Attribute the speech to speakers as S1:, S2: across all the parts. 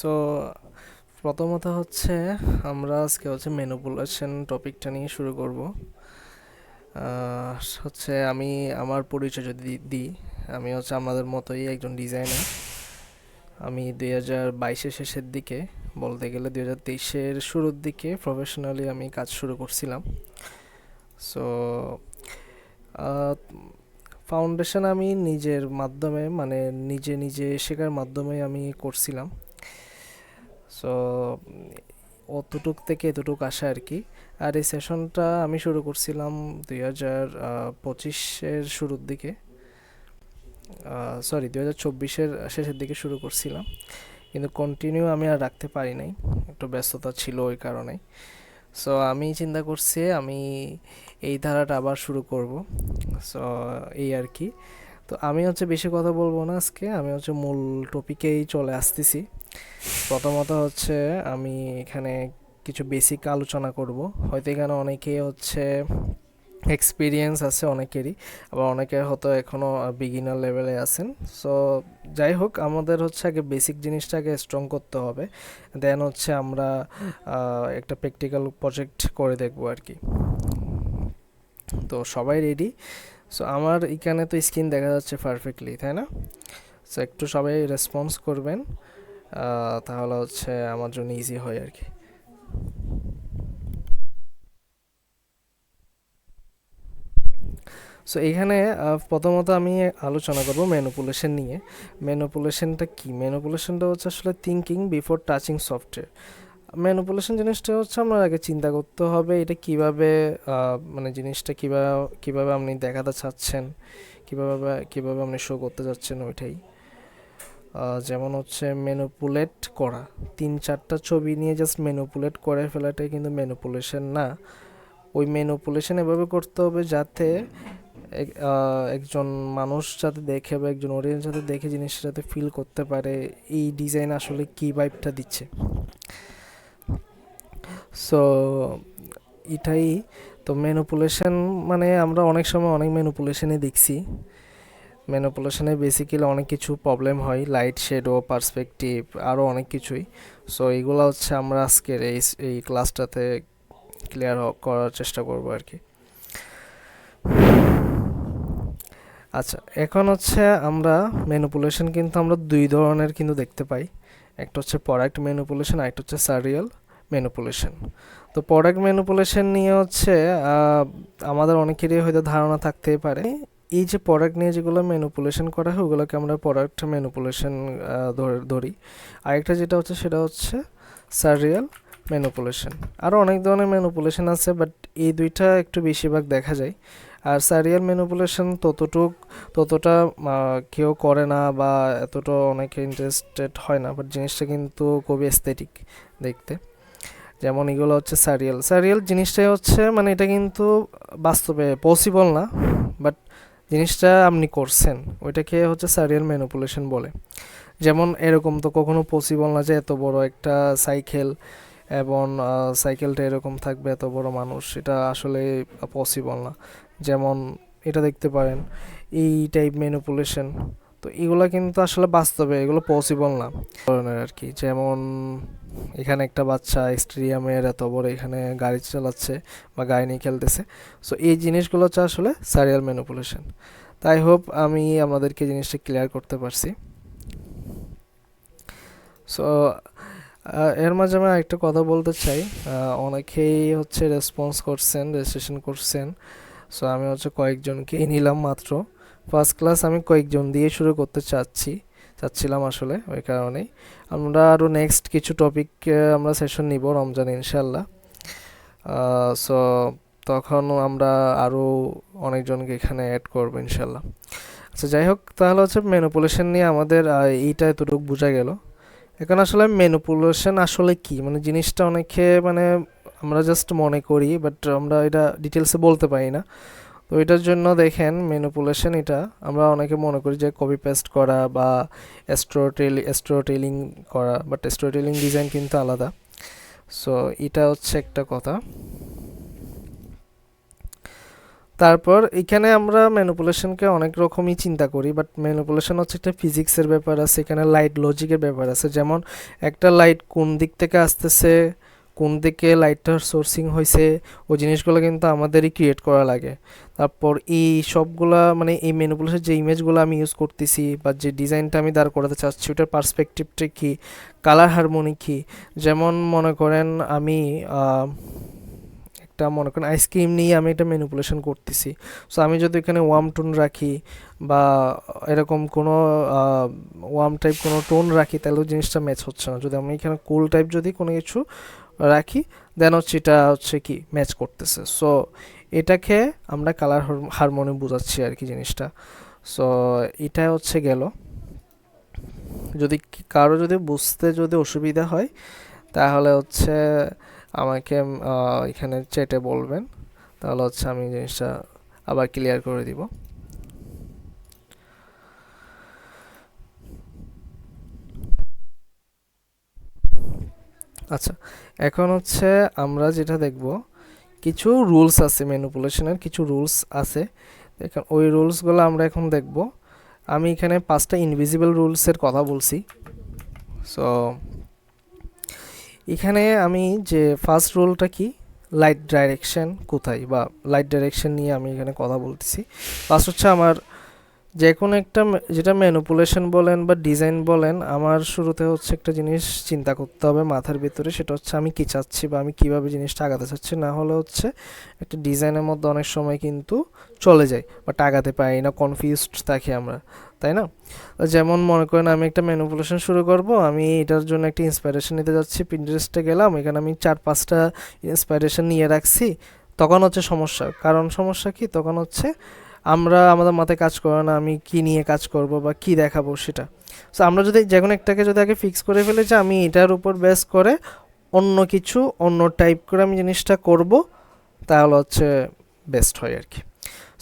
S1: So প্রথমত হচ্ছে আমরা আজকে হচ্ছে ম্যানিপুলেশন টপিকটা নিয়ে শুরু করব। হচ্ছে আমি আমার পরিচয় যদি দিই, আমি হচ্ছে আমাদের মতোই একজন ডিজাইনার। আমি 2022-এর শেষের দিকে, বলতে গেলে 2023-এর শুরুর দিকে প্রফেশনালি আমি কাজ শুরু করছিলাম। সো ফাউন্ডেশন আমি নিজের মাধ্যমে, মানে নিজে নিজে শেখার মাধ্যমে আমি করছিলাম। সো অতটুক থেকে এতটুক আসা আর কি। আর এই সেশনটা আমি শুরু করছিলাম 2025-এর শুরুর দিকে, সরি 2024-এর শেষের দিকে শুরু করছিলাম, কিন্তু কন্টিনিউ আমি আর রাখতে পারি নাই, একটু ব্যস্ততা ছিল ওই কারণে। সো আমি চিন্তা করছি আমি এই ধারাটা আবার শুরু করব। সো এই আর কি। তো আমি হচ্ছে বেশি কথা বলবো না আজকে, আমি হচ্ছে মূল টপিকেই চলে আসতেছি। প্রথমত হচ্ছে আমি এখানে কিছু বেসিক আলোচনা করব। হয়তো এখানে অনেকেই হচ্ছে এক্সপিরিয়েন্স আছে অনেকেরই, আবার অনেকে হয়তো এখনও বিগিনার লেভেলে আছেন। সো যাই হোক, আমাদের হচ্ছে আগে বেসিক জিনিসটাকে স্ট্রং করতে হবে, দেন হচ্ছে আমরা একটা প্র্যাকটিক্যাল প্রজেক্ট করে দেখবো আর কি। তো সবাই রেডি? সো আমার এখানে তো স্ক্রিন দেখা যাচ্ছে পারফেক্টলি, তাই না? সো একটু সবাই রেসপন্স করবেন, তাহলে হচ্ছে আমার জন্য ইজি হয় আর কি। সো এখানে প্রথমত আমি আলোচনা করব ম্যানিপুলেশন নিয়ে। ম্যানিপুলেশনটা কি? ম্যানিপুলেশনটা হচ্ছে আসলে thinking before touching software. Manipulation জিনিসটা হচ্ছে আমরা আগে চিন্তা করতে হবে এটা কিভাবে, মানে জিনিসটা কিভাবে কিভাবে আপনি দেখাতে চাচ্ছেন, কিভাবে কিভাবে আপনি শো করতে চাচ্ছেন ওইটাই। যেমন হচ্ছে ম্যানিপুলেট করা, 3-4টা ছবি নিয়ে জাস্ট ম্যানিপুলেট করে ফেলাটাই কিন্তু ম্যানিপুলেশন না। ওই ম্যানিপুলেশন এভাবে করতে হবে যাতে একজন মানুষ যাতে দেখে বা একজন অডিয়েন্স যাতে দেখে জিনিসটা যাতে ফিল করতে পারে এই ডিজাইন আসলে কী ভাইবটা দিচ্ছে। সো এটাই। তো ম্যানিপুলেশন মানে আমরা অনেক সময় অনেক ম্যানিপুলেশনে দেখছি। ম্যানিপুলেশনে বেসিক্যালি অনেক কিছু প্রবলেম হয়, লাইট, শেডো, পার্সপেক্টিভ, আরও অনেক কিছুই। সো এইগুলো হচ্ছে আমরা আজকের এই ক্লাসটাতে ক্লিয়ার করার চেষ্টা করবো আর কি। আচ্ছা, এখন হচ্ছে আমরা ম্যানিপুলেশন কিন্তু আমরা দুই ধরনের কিন্তু দেখতে পাই। একটা হচ্ছে প্রোডাক্ট ম্যানিপুলেশন, আর একটা হচ্ছে সারিয়াল ম্যানিপুলেশন। তো প্রোডাক্ট ম্যানিপুলেশন নিয়ে হচ্ছে আমাদের অনেকেরই হয়তো ধারণা থাকতেই পারে, এই যে প্রোডাক্ট নিয়ে যেগুলো ম্যানিপুলেশন করা হয় ওগুলোকে আমরা প্রোডাক্ট ম্যানিপুলেশন ধরি। আরেকটা যেটা হচ্ছে সেটা হচ্ছে সারিয়াল ম্যানিপুলেশন। আরও অনেক ধরনের ম্যানিপুলেশন আছে, বাট এই দুইটা একটু বেশিরভাগ দেখা যায়। আর সারিয়াল ম্যানিপুলেশন ততটা কেউ করে না বা এতটা অনেকে ইন্টারেস্টেড হয় না, বাট জিনিসটা কিন্তু খুবই এস্থেটিক দেখতে। যেমন এগুলো হচ্ছে সারিয়াল সারিয়াল জিনিসটাই হচ্ছে, মানে এটা কিন্তু বাস্তবে পসিবল না, বাট জিনিসটা আপনি করছেন ওইটাকে হচ্ছে সারিয়াল ম্যানিপুলেশন বলে। যেমন এরকম তো কখনো পসিবল না যে এত বড় একটা সাইকেল এবং সাইকেলটা এরকম থাকবে, এত বড় মানুষ, এটা আসলে পসিবল না। যেমন এটা দেখতে পারেন, এই টাইপ ম্যানিপুলেশন, তো এগুলো কিন্তু আসলে বাস্তবে এগুলো পসিবল না ধরনের আর কি। যেমন এখানে একটা বাচ্চা স্টেডিয়ামের এত বড় এখানে গাড়ি চালাচ্ছে বা গাড়ি নিয়ে খেলতেছে। সো এই জিনিসগুলো হচ্ছে আসলে সারিয়াল ম্যানিপুলেশন। তাই হোপ আমি আমাদেরকে জিনিসটা ক্লিয়ার করতে পারছি। সো এর মাঝে আমি একটা কথা বলতে চাই, অনেকেই হচ্ছে রেসপন্স করছেন, রেজিস্ট্রেশন করছেন। সো আমি হচ্ছে কয়েকজনকেই নিলাম মাত্র। ফার্স্ট ক্লাস আমি কয়েকজন দিয়ে শুরু করতে চাচ্ছিলাম আসলে, ওই কারণেই। আমরা আরও নেক্সট কিছু টপিক আমরা সেশন নিব রমজান ইনশাল্লাহ। সো তখন আমরা আরও অনেকজনকে এখানে অ্যাড করবো ইনশাল্লাহ। আচ্ছা যাই হোক, তাহলে হচ্ছে ম্যানিপুলেশন নিয়ে আমাদের এইটা এতটুকু বোঝা গেল। এখন আসলে ম্যানিপুলেশন আসলে কি, মানে জিনিসটা অনেকে মানে আমরা জাস্ট মনে করি, বাট আমরা এটা ডিটেলসে বলতে পারি না। তো এটার জন্য দেখেন ম্যানিপুলেশন, এটা আমরা অনেকে মনে করি যে কপি পেস্ট করা বা স্টোরিটেলিং করা, বাট স্টোরিটেলিং ডিজাইন কিন্তু আলাদা। সো এটা হচ্ছে একটা কথা। তারপর এখানে আমরা ম্যানিপুলেশনকে অনেক রকমই চিন্তা করি, বাট ম্যানিপুলেশন হচ্ছে একটা ফিজিক্সের ব্যাপার আছে, এখানে লাইট লজিকের ব্যাপার আছে। যেমন একটা লাইট কোন দিক থেকে আসতেছে, কোন দিকে লাইটটার সোর্সিং হয়েছে, ওই জিনিসগুলো কিন্তু আমাদেরই ক্রিয়েট করা লাগে। তারপর এই সবগুলা মানে এই ম্যানিপুলেশন যে ইমেজগুলো আমি ইউজ করতেছি বা যে ডিজাইনটা আমি দাঁড় করাতে চাচ্ছি ওটার পার্সপেক্টিভটা কী, কালার হারমোনি কী। যেমন মনে করেন আমি একটা মনে করেন আইসক্রিম নিয়ে আমি একটা ম্যানিপুলেশন করতেছি। সো আমি যদি এখানে ওয়ার্ম টোন রাখি বা এরকম কোনো ওয়ার্ম টাইপ কোনো টোন রাখি তাহলে ওই জিনিসটা ম্যাচ হচ্ছে না। যদি আমি এখানে কুল টাইপ যদি কোনো কিছু রাখি দেন হচ্ছে এটা হচ্ছে কি ম্যাচ করতেছে। সো এটাকে আমরা কালার হারমোনি বোঝাচ্ছি আর কি জিনিসটা। সো এটা হচ্ছে গেল। যদি কারো যদি বুঝতে যদি অসুবিধা হয় তাহলে হচ্ছে আমাকে এখানে চ্যাটে বলবেন, তাহলে হচ্ছে আমি জিনিসটা আবার ক্লিয়ার করে দিব। আচ্ছা, এখন হচ্ছে আমরা যেটা দেখব কিছু রুলস আছে, ম্যানিপুলেশনের কিছু রুলস আছে। এখন ওই রুলসগুলো আমরা এখন দেখব। আমি এখানে 5টা ইনভিজিবল রুলসের কথা বলছি। সো এখানে আমি যে ফার্স্ট রুলটা কি, লাইট ডাইরেকশন কোথায় বা লাইট ডাইরেকশন নিয়ে আমি এখানে কথা বলতেছি। ফার্স্ট হচ্ছে আমার যে কোনো একটা যেটা ম্যানিপুলেশন বলেন বা ডিজাইন বলেন, আমার শুরুতে হচ্ছে একটা জিনিস চিন্তা করতে হবে মাথার ভিতরে, সেটা হচ্ছে আমি কি চাচ্ছি বা আমি কিভাবে জিনিসটা আগাতে চাচ্ছি। না হলে হচ্ছে একটা ডিজাইনের মধ্যে অনেক সময় কিন্তু চলে যায় বাট আগাতে পারি না, কনফিউজড থাকি আমরা, তাই না? যেমন মনে করেন আমি একটা ম্যানিপুলেশন শুরু করব, আমি এটার জন্য একটা ইন্সপিরেশন নিতে যাচ্ছি, পিন্টারেস্টে গেলাম, এখানে আমি 4-5টা ইন্সপিরেশন নিয়ে রাখছি, তখন হচ্ছে সমস্যা। কারণ সমস্যা কি, তখন হচ্ছে আমরা আমাদের মাথায় কাজ করে না আমি কি নিয়ে কাজ করব বা কি দেখাবো সেটা। সো আমরা যদি যে কোনো একটাকে যদি আগে ফিক্স করে ফেলি যে আমি এটার উপর বেস করে অন্য কিছু অন্য টাইপ করে আমি জিনিসটা করব, তাহলে হচ্ছে বেস্ট হয় আর কি।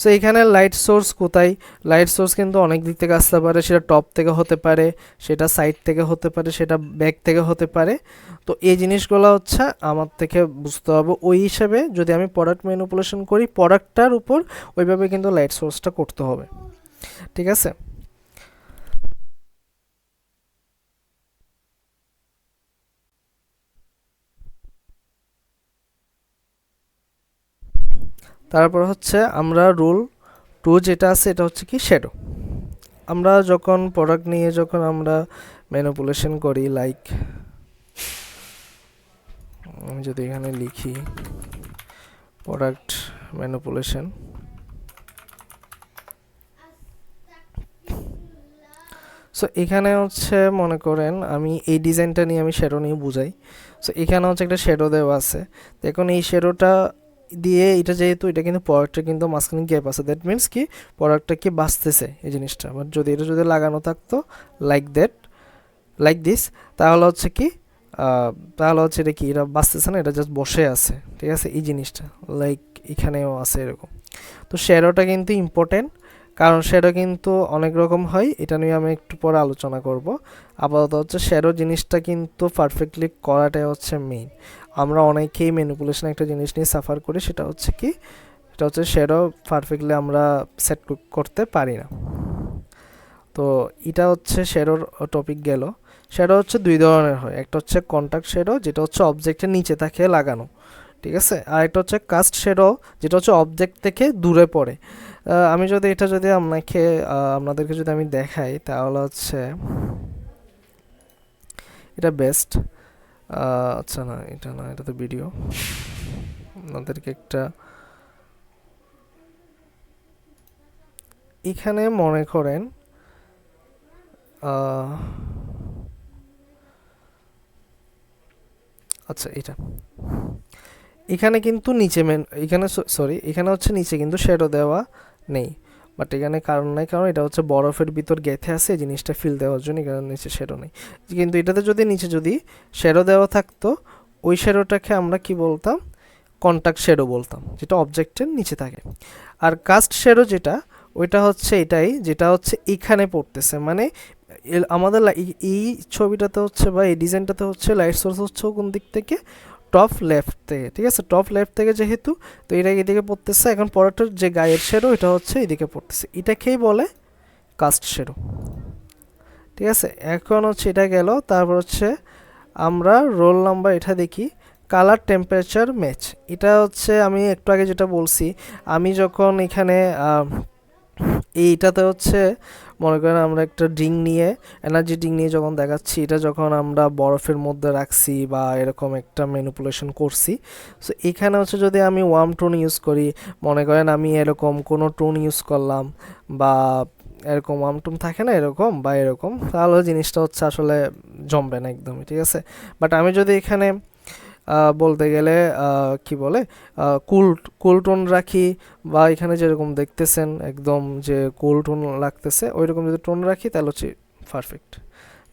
S1: সো এখানে লাইট সোর্স কোথায়, লাইট সোর্স কিন্তু অনেক দিক থেকে আসতে পারে, সেটা টপ থেকে হতে পারে, সেটা সাইড থেকে হতে পারে, সেটা ব্যাক থেকে হতে পারে। তো এই জিনিসগুলো হচ্ছে আমার থেকে বুঝতে হবে, ওই হিসেবে যদি আমি প্রোডাক্ট ম্যানিপুলেশন করি প্রোডাক্টটার উপর ওইভাবে কিন্তু লাইট সোর্সটা করতে হবে, ঠিক আছে? তারপর হচ্ছে আমরা রুল 2 যেটা আছে এটা হচ্ছে কি শ্যাডো। আমরা যখন প্রোডাক্ট নিয়ে যখন আমরা ম্যানিপুলেশন করি, লাইক আমি যদি এখানে লিখি প্রোডাক্ট ম্যানিপুলেশন, সো এখানে হচ্ছে মনে করেন আমি এই ডিজাইনটা নিয়ে আমি শ্যাডো নিয়ে বুঝাই। সো এখানে হচ্ছে একটা শ্যাডো দেওয়া আছে, দেখুন এই শ্যাডোটা দিয়ে এটা যেহেতু এটা কিন্তু প্রোডাক্টটা কিন্তু মাঝখানে গ্যাপ আছে, দ্যাট মিনস কি প্রোডাক্টটা কি বাঁচতেছে এই জিনিসটা। বাট যদি এটা যদি লাগানো থাকতো লাইক দ্যাট, লাইক দিস, তাহলে হচ্ছে কি তাহলে হচ্ছে এটা কি এটা বাঁচতেছে না, এটা জাস্ট বসে আছে, ঠিক আছে? এই জিনিসটা লাইক এখানেও আছে এরকম। তো শ্যাডোটা কিন্তু ইম্পর্টেন্ট, কারণ শ্যাডো কিন্তু অনেক রকম হয়, এটা নিয়ে আমি একটু পরে আলোচনা করব। আপাতত হচ্ছে শ্যাডো জিনিসটা কিন্তু পারফেক্টলি করাটাই হচ্ছে মেইন। আমরা অনেকেই ম্যানিপুলেশন একটা জিনিস নিয়ে সাফার করি, সেটা হচ্ছে কি, এটা হচ্ছে শ্যাডো পারফেক্টলি আমরা সেট করতে পারি না। তো এটা হচ্ছে শ্যাডোর টপিক গেল। শ্যাডো হচ্ছে দুই ধরনের হয়, একটা হচ্ছে কন্টাক্ট শ্যাডো যেটা হচ্ছে অবজেক্টের নিচে থাকে লাগানো, ঠিক আছে? আর একটা হচ্ছে কাস্ট শ্যাডো যেটা হচ্ছে অবজেক্ট থেকে দূরে পড়ে। আমি যদি এটা যদি আপনাদেরকে যদি আমি দেখাই তাহলে হচ্ছে এটা বেস্ট। আচ্ছা না এটা না, এটা তো ভিডিও। আপনাদেরকে একটা এখানে মনে করেন আচ্ছা এটা এখানে কিন্তু নিচে এখানে সরি এখানে হচ্ছে নিচে কিন্তু শ্যাডো দেওয়া নেই, বাট এখানে কারণ নাই, কারণ এটা হচ্ছে বরফের ভিতর গেঁথে আছে এই জিনিসটা ফিল দেওয়ার জন্য, এখানে নিচে শ্যাডো নেই। কিন্তু এটাতে যদি নিচে যদি শ্যাডো দেওয়া থাকতো, ওই শ্যাডোটাকে আমরা কি বলতাম, কন্টাক্ট শ্যাডো বলতাম, যেটা অবজেক্টের নিচে থাকে। আর কাস্ট শ্যাডো যেটা, ওইটা হচ্ছে এটাই যেটা হচ্ছে এখানে পড়তেছে, মানে আমাদের এই ছবিটাতে হচ্ছে বা এই ডিজাইনটাতে হচ্ছে লাইট সোর্স হচ্ছে কোন দিক থেকে, টপ লেফট থেকে, ঠিক আছে, টপ লেফট থেকে যেহেতু, তো এটা এদিকে পড়তেছে। এখন পরেরটার যে গায়ের শেডো এটা হচ্ছে এদিকে পড়তেছে, এটাকেই বলে কাস্ট শেডো, ঠিক আছে। এখন হচ্ছে এটা গেল। তারপর হচ্ছে আমরা রোল নাম্বার এটা দেখি, কালার টেম্পারেচার ম্যাচ। এটা হচ্ছে আমি একটু আগে যেটা বলছি, আমি যখন এখানে এইটাতে হচ্ছে মনে করেন আমরা একটা ড্রিঙ্ক নিয়ে, এনার্জি ড্রিঙ্ক নিয়ে যখন দেখাচ্ছি, এটা যখন আমরা বরফের মধ্যে রাখছি বা এরকম একটা ম্যানিপুলেশন করছি, সো এখানে হচ্ছে যদি আমি ওয়ার্ম টোন ইউজ করি, মনে করেন আমি এরকম কোনো টোন ইউজ করলাম বা এরকম ওয়ার্ম টোন থাকে না এরকম বা এরকম, তাহলে জিনিসটা হচ্ছে আসলে জমবে না একদমই, ঠিক আছে। বাট আমি যদি এখানে বলতে গেলে কি বলে কুল কুল টোন রাখি, বা এখানে যেরকম দেখতেছেন একদম যে কুল টোন লাগতেছে ওইরকম যদি টোন রাখি, তাহলে হচ্ছে পারফেক্ট।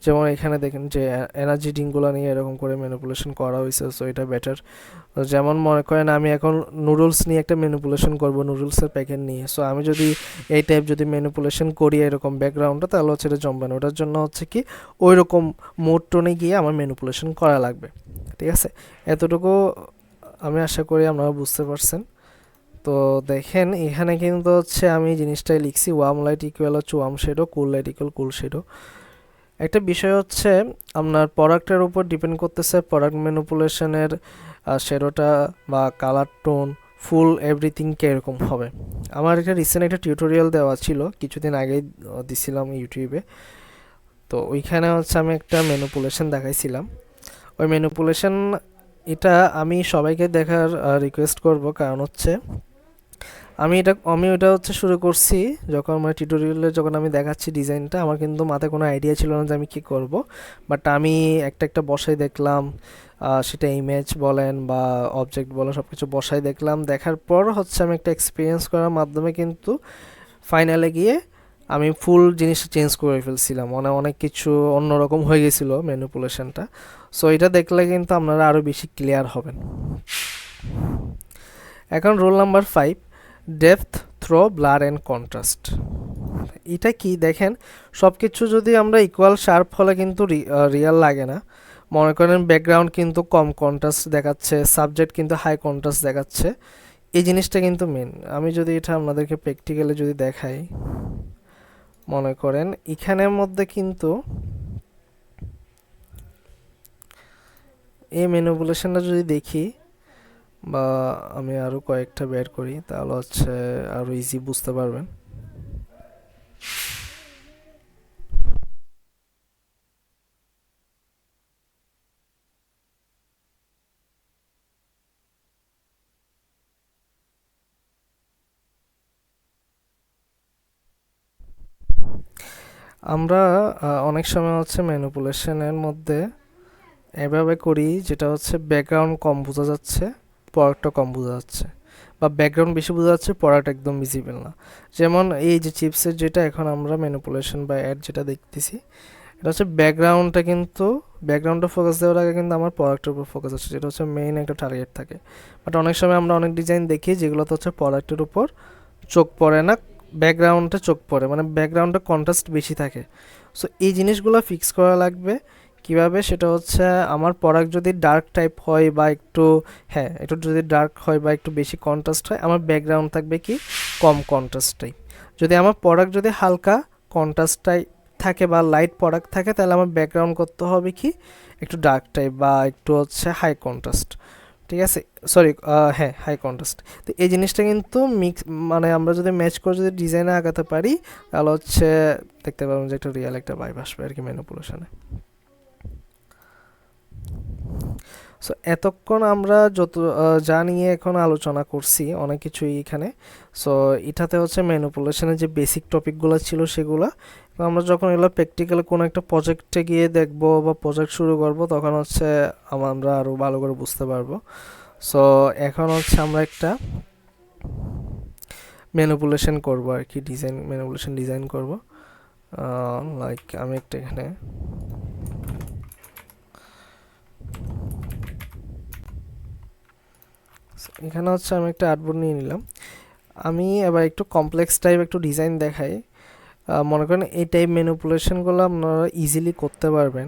S1: যেমন এখানে দেখেন যে এনার্জি ড্রিঙ্কগুলো নিয়ে এরকম করে ম্যানিপুলেশন করা হয়েছে, সো এটা বেটার। যেমন মনে করেন আমি এখন নুডলস নিয়ে একটা ম্যানিপুলেশন করব, নুডলসের প্যাকেট নিয়ে, সো আমি যদি এই টাইপ যদি ম্যানিপুলেশন করি এরকম ব্যাকগ্রাউন্ডটা, তাহলে হচ্ছে এটা জমবে না। ওটার জন্য হচ্ছে কি ওই রকম মোড টোনে গিয়ে আমার ম্যানিপুলেশন করা লাগবে, ঠিক আছে। এতটুকু আমি আশা করি আপনারা বুঝতে পারছেন। তো দেখেন এখানে কিন্তু হচ্ছে আমি জিনিসটাই লিখছি, ওয়ার্ম লাইট ইকুয়াল হচ্ছে ওয়ার্ম শেডো, কুল লাইট ইকুয়াল কুল শেডো। একটা বিষয় হচ্ছে আপনার প্রোডাক্টের উপর ডিপেন্ড করতেছে প্রোডাক্ট ম্যানিপুলেশনের শেডোটা বা কালার টোন ফুল এভরিথিং কীরকম হবে। আমার একটা রিসেন্ট একটা টিউটোরিয়াল দেওয়া ছিল, কিছুদিন আগেই দিছিলাম ইউটিউবে। তো ওইখানে হচ্ছে আমি একটা ম্যানিপুলেশন দেখাইছিলাম। ওই ম্যানিপুলেশন এটা আমি সবাইকে দেখার রিকোয়েস্ট করব, কারণ হচ্ছে আমি ওটা হচ্ছে শুরু করছি যখন আমার টিউটোরিয়ালে যখন আমি দেখাচ্ছি ডিজাইনটা, আমার কিন্তু মাথায় কোনো আইডিয়া ছিল না যে আমি কী করব। বাট আমি একটা একটা বসাই দেখলাম, সেটা ইমেজ বলেন বা অবজেক্ট বলেন সব কিছু বসাই দেখলাম, দেখার পর হচ্ছে আমি একটা এক্সপিরিয়েন্স করার মাধ্যমে কিন্তু ফাইনালে গিয়ে আমি ফুল জিনিসটা চেঞ্জ করে ফেলছিলাম, মানে অনেক কিছু অন্যরকম হয়ে গেছিলো ম্যানিপুলেশনটা। সো এটা দেখলে কিন্তু আপনারা আরও বেশি ক্লিয়ার হবেন। এখন roll number 5, depth through blur and contrast. এটা কি দেখেন, সব কিছু যদি আমরা ইকুয়াল শার্প হলে কিন্তু রিয়াল লাগে না। মনে করেন ব্যাকগ্রাউন্ড কিন্তু কম কন্ট্রাস্ট দেখাচ্ছে, সাবজেক্ট কিন্তু হাই কন্ট্রাস্ট দেখাচ্ছে, এই জিনিসটা কিন্তু মেন। আমি যদি এটা আপনাদেরকে প্র্যাকটিক্যালি যদি দেখাই, মনে করেন এখানের মধ্যে কিন্তু এই ম্যানিপুলেশনটা যদি দেখি বা আমি আরও কয়েকটা বের করি, তাহলে হচ্ছে আরও ইজি বুঝতে পারবেন। আমরা অনেক সময় হচ্ছে ম্যানিপুলেশনের মধ্যে এভাবে করি, যেটা হচ্ছে ব্যাকগ্রাউন্ড কম বোঝা যাচ্ছে, প্রোডাক্টটা কম বোঝা যাচ্ছে, বা ব্যাকগ্রাউন্ড বেশি বোঝা যাচ্ছে, প্রোডাক্ট একদম ভিজিবল না। যেমন এই যে চিপসের যেটা এখন আমরা ম্যানিপুলেশন বা অ্যাড যেটা দেখতেছি, এটা হচ্ছে ব্যাকগ্রাউন্ডটা কিন্তু ব্যাকগ্রাউন্ডটা ফোকাস দেওয়ার আগে কিন্তু আমার প্রোডাক্টের উপর ফোকাস হচ্ছে, যেটা হচ্ছে মেইন একটা টার্গেট থাকে। বাট অনেক সময় আমরা অনেক ডিজাইন দেখি যেগুলোতে হচ্ছে প্রোডাক্টের উপর চোখ পড়ে না, ব্যাকগ্রাউন্ডে চোখ পড়ে, মানে ব্যাকগ্রাউন্ডে কন্ট্রাস্ট বেশি থাকে। সো এই জিনিসগুলো ফিক্স করা লাগবে। কিভাবে, সেটা হচ্ছে আমার প্রোডাক্ট যদি ডার্ক টাইপ হয় বা একটু, হ্যাঁ একটু যদি ডার্ক হয় বা একটু বেশি কন্ট্রাস্ট হয়, আমার ব্যাকগ্রাউন্ড থাকবে কি কম কন্ট্রাস্ট টাইপ। যদি আমার প্রোডাক্ট যদি হালকা কন্ট্রাস্ট টাইপ থাকে বা লাইট প্রোডাক্ট থাকে, তাহলে আমার ব্যাকগ্রাউন্ড করতে হবে কি একটু ডার্ক টাইপ বা একটু হচ্ছে হাই কন্ট্রাস্ট, ঠিক আছে, সরি হ্যাঁ হাই কন্ট্রাস্ট। তো এই জিনিসটা কিন্তু মিক্স, মানে আমরা যদি ম্যাচ করে যদি ডিজাইনে আগাতে পারি, তাহলে হচ্ছে দেখতে পাবেন যে একটা রিয়েল একটা ভাইব আসবে আর কি ম্যানিপুলেশনে। সো এতক্ষণ আমরা যত যা নিয়ে এখন আলোচনা করছি অনেক কিছুই এখানে। সো এটাতে হচ্ছে ম্যানিপুলেশনের যে বেসিক টপিকগুলো ছিল সেগুলো, আমরা যখন এগুলো প্র্যাকটিক্যালি কোনো একটা প্রজেক্টে গিয়ে দেখব বা প্রজেক্ট শুরু করব, তখন হচ্ছে আমরা আরও ভালো করে বুঝতে পারবো। সো এখন হচ্ছে আমরা একটা ম্যানিপুলেশন করব আর কি, ম্যানিপুলেশন ডিজাইন করব। লাইক আমি একটা এখানে এখানে হচ্ছে আমি একটা আর্টবোর্ড নিয়ে নিলাম। আমি এবার একটু কমপ্লেক্স টাইপ একটু ডিজাইন দেখাই। মনে করেন এই টাইপ ম্যানিপুলেশনগুলো আপনারা ইজিলি করতে পারবেন।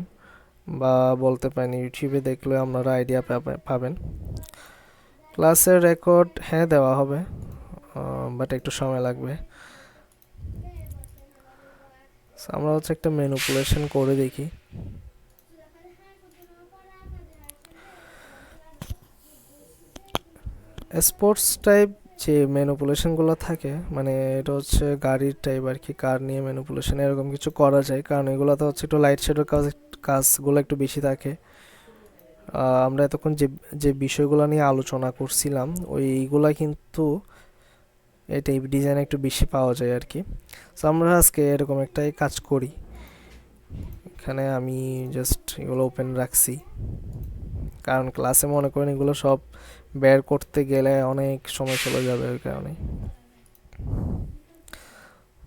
S1: বা বলতে পারেন ইউটিউবে দেখলে আপনারা আইডিয়া পাবেন। ক্লাসের রেকর্ড হ্যাঁ দেওয়া হবে, বাট একটু সময় লাগবে। আমরা হচ্ছে একটা ম্যানিপুলেশন করে দেখি। স্পোর্টস টাইপ যে ম্যানিপুলেশনগুলো থাকে, মানে এটা হচ্ছে গাড়ির টাইপ আর কি, কার নিয়ে ম্যানিপুলেশন এরকম কিছু করা যায়, কারণ এগুলোতে হচ্ছে একটু লাইট শেডের কাজগুলো একটু বেশি থাকে। আমরা এতক্ষণ যে যে বিষয়গুলো নিয়ে আলোচনা করছিলাম ওইগুলা কিন্তু এই টাইপ ডিজাইন একটু বেশি পাওয়া যায় আর কি। সো আমরা আজকে এরকম একটাই কাজ করি। এখানে আমি জাস্ট এগুলো ওপেন রাখছি, কারণ ক্লাসে মনে করেন এগুলো সব বের করতে গেলে অনেক সময় চলে যাবে ওই কারণে।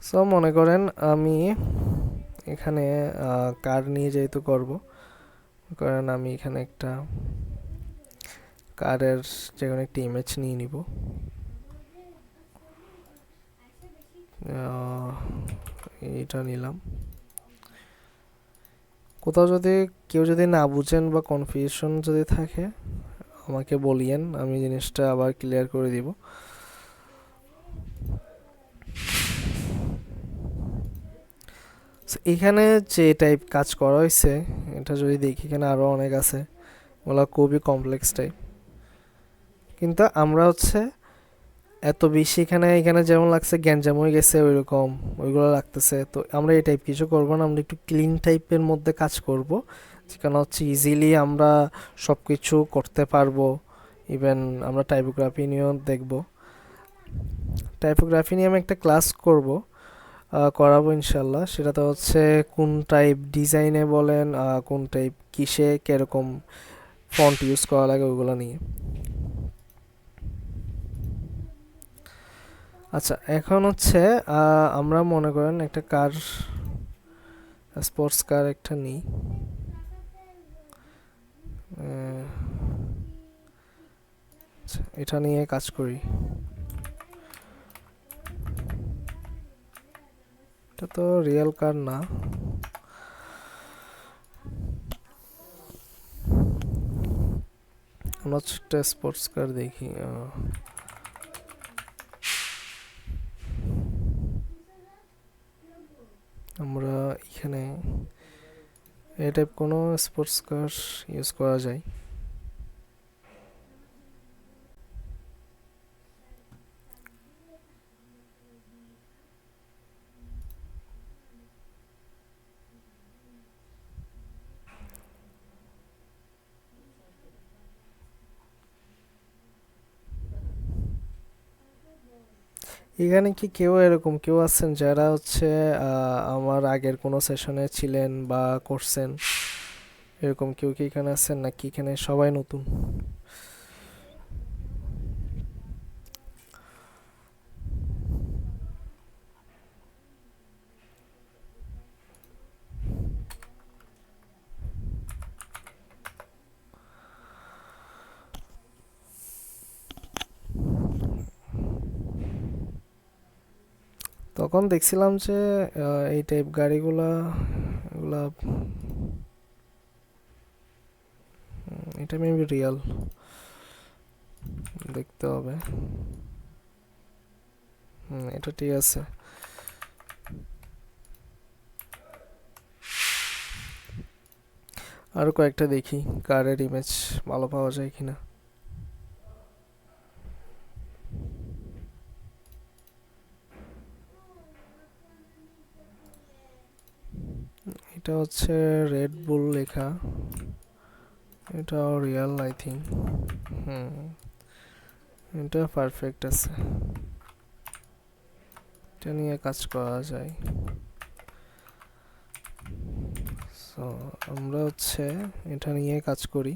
S1: সো মনে করেন আমি এখানে কার নিয়ে যেহেতু করব, কারণ আমি এখানে একটা কারের যে কোনো একটা ইমেজ নিয়ে নিব। এটা নিলাম। কোথাও যদি কেউ যদি না বুঝেন বা কনফিউশন যদি থাকে আমাকে বলিয়েন, আমি জিনিসটা আবার ক্লিয়ার করে দিব। এখানে যে টাইপ কাজ করা হয়েছে এটা যদি দেখি, এখানে আরও অনেক আছে, ওগুলো খুবই কমপ্লেক্স টাইপ। কিন্তু আমরা হচ্ছে এত বেশি এখানে এখানে যেমন লাগছে গ্যাঞ্জাম হয়ে গেছে ওইরকম ওইগুলো লাগতেছে, তো আমরা এই টাইপ কিছু করবো না, আমরা একটু ক্লিন টাইপের মধ্যে কাজ করব, যেখানে হচ্ছে ইজিলি আমরা সব কিছু করতে পারবো। ইভেন আমরা টাইপোগ্রাফি নিয়েও দেখব। টাইপোগ্রাফি নিয়ে আমি একটা ক্লাস করব, করাবো ইনশাল্লাহ। সেটাতে হচ্ছে কোন টাইপ ডিজাইনে বলেন, কোন টাইপ কিসে কিরকম ফন্ট ইউজ করা লাগে ওইগুলো নিয়ে। আচ্ছা, এখন হচ্ছে আমরা মনে করেন একটা কার, স্পোর্টস কার একটা নিই। আচ্ছা, এটা নিয়ে কাজ করি। এটা তো রিয়েল কার না, আমরা হচ্ছে একটা স্পোর্টস কার দেখি। আমরা এখানে এই টাইপ কোনো স্পোর্টস কার ইউজ করা যায়। এখানে কি কেউ এরকম কেউ আছেন যারা হচ্ছে আমার আগের কোনো সেশনে ছিলেন বা করছেন, এরকম কেউ কি এখানে আছেন নাকি এখানে সবাই নতুন? তখন দেখছিলাম যে এই টাইপ গাড়িগুলা এগুলা এটা মেবি রিয়াল, দেখতে হবে। এটা ঠিক আছে। আরো কয়েকটা দেখি কারের ইমেজ ভালো পাওয়া যায় কিনা। এটা হচ্ছে রেড বুল লেখা, এটা রিয়াল আই থিঙ্ক। হুম, এটা পারফেক্ট আছে, এটা নিয়ে কাজ করা যায়। সো আমরা হচ্ছে এটা নিয়ে কাজ করি।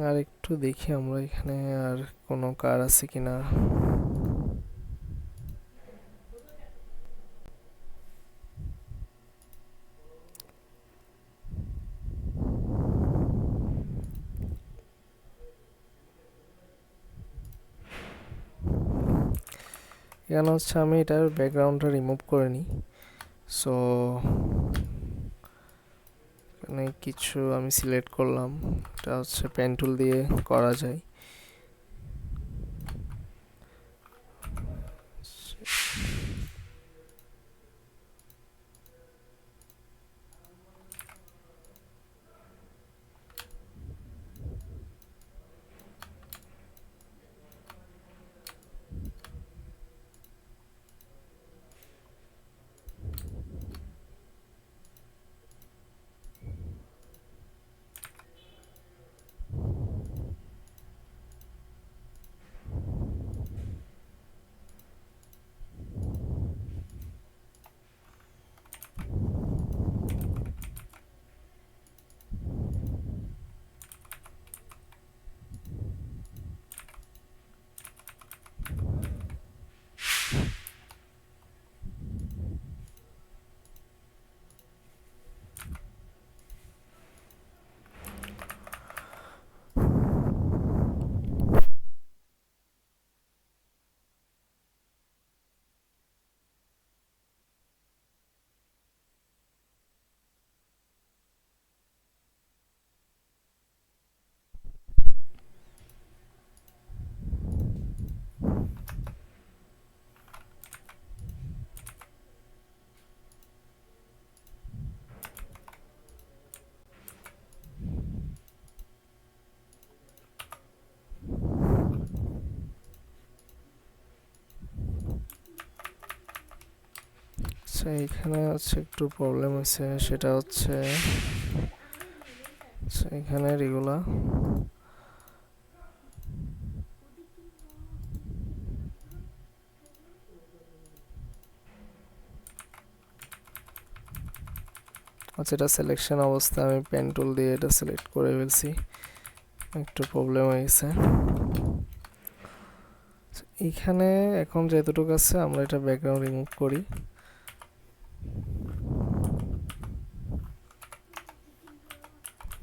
S1: আর একটু দেখি আমরা এখানে আর কোনো কার আছে কিনা। এখানে হচ্ছে আমি এটার ব্যাকগ্রাউন্ডটা রিমুভ করে নিই। সো এখানে কিছু আমি সিলেক্ট করলাম, এটা হচ্ছে পেন টুল দিয়ে করা যায়। আচ্ছা, এখানে হচ্ছে একটু প্রবলেম হয়েছে, সেটা হচ্ছে এখানে এগুলা আচ্ছা, এটা সিলেকশন অবস্থা আমি পেন টুল দিয়ে এটা সিলেক্ট করে ফেলছি, একটু প্রবলেম হয়েছে এখানে। এখন যেতটুকু আছে আমরা এটা ব্যাকগ্রাউন্ড রিমুভ করি।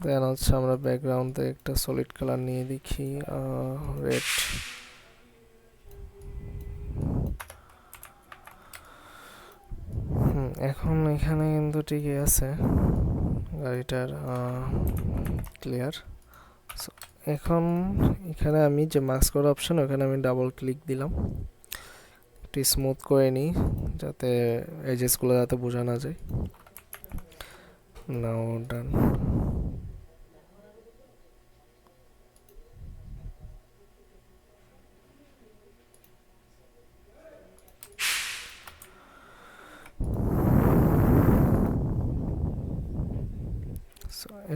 S1: দেন হচ্ছে আমরা ব্যাকগ্রাউন্ডে একটা সলিড কালার নিয়ে দেখি, রেড। এখন এখানে কিন্তু ঠিকই আছে, গাড়িটার ক্লিয়ার। এখন এখানে আমি যে মাস্ক করার অপশন, ওখানে আমি ডাবল ক্লিক দিলাম, একটু স্মুথ করে নিই যাতে এজেসগুলো যাতে বোঝা না যায়। নাও ডান।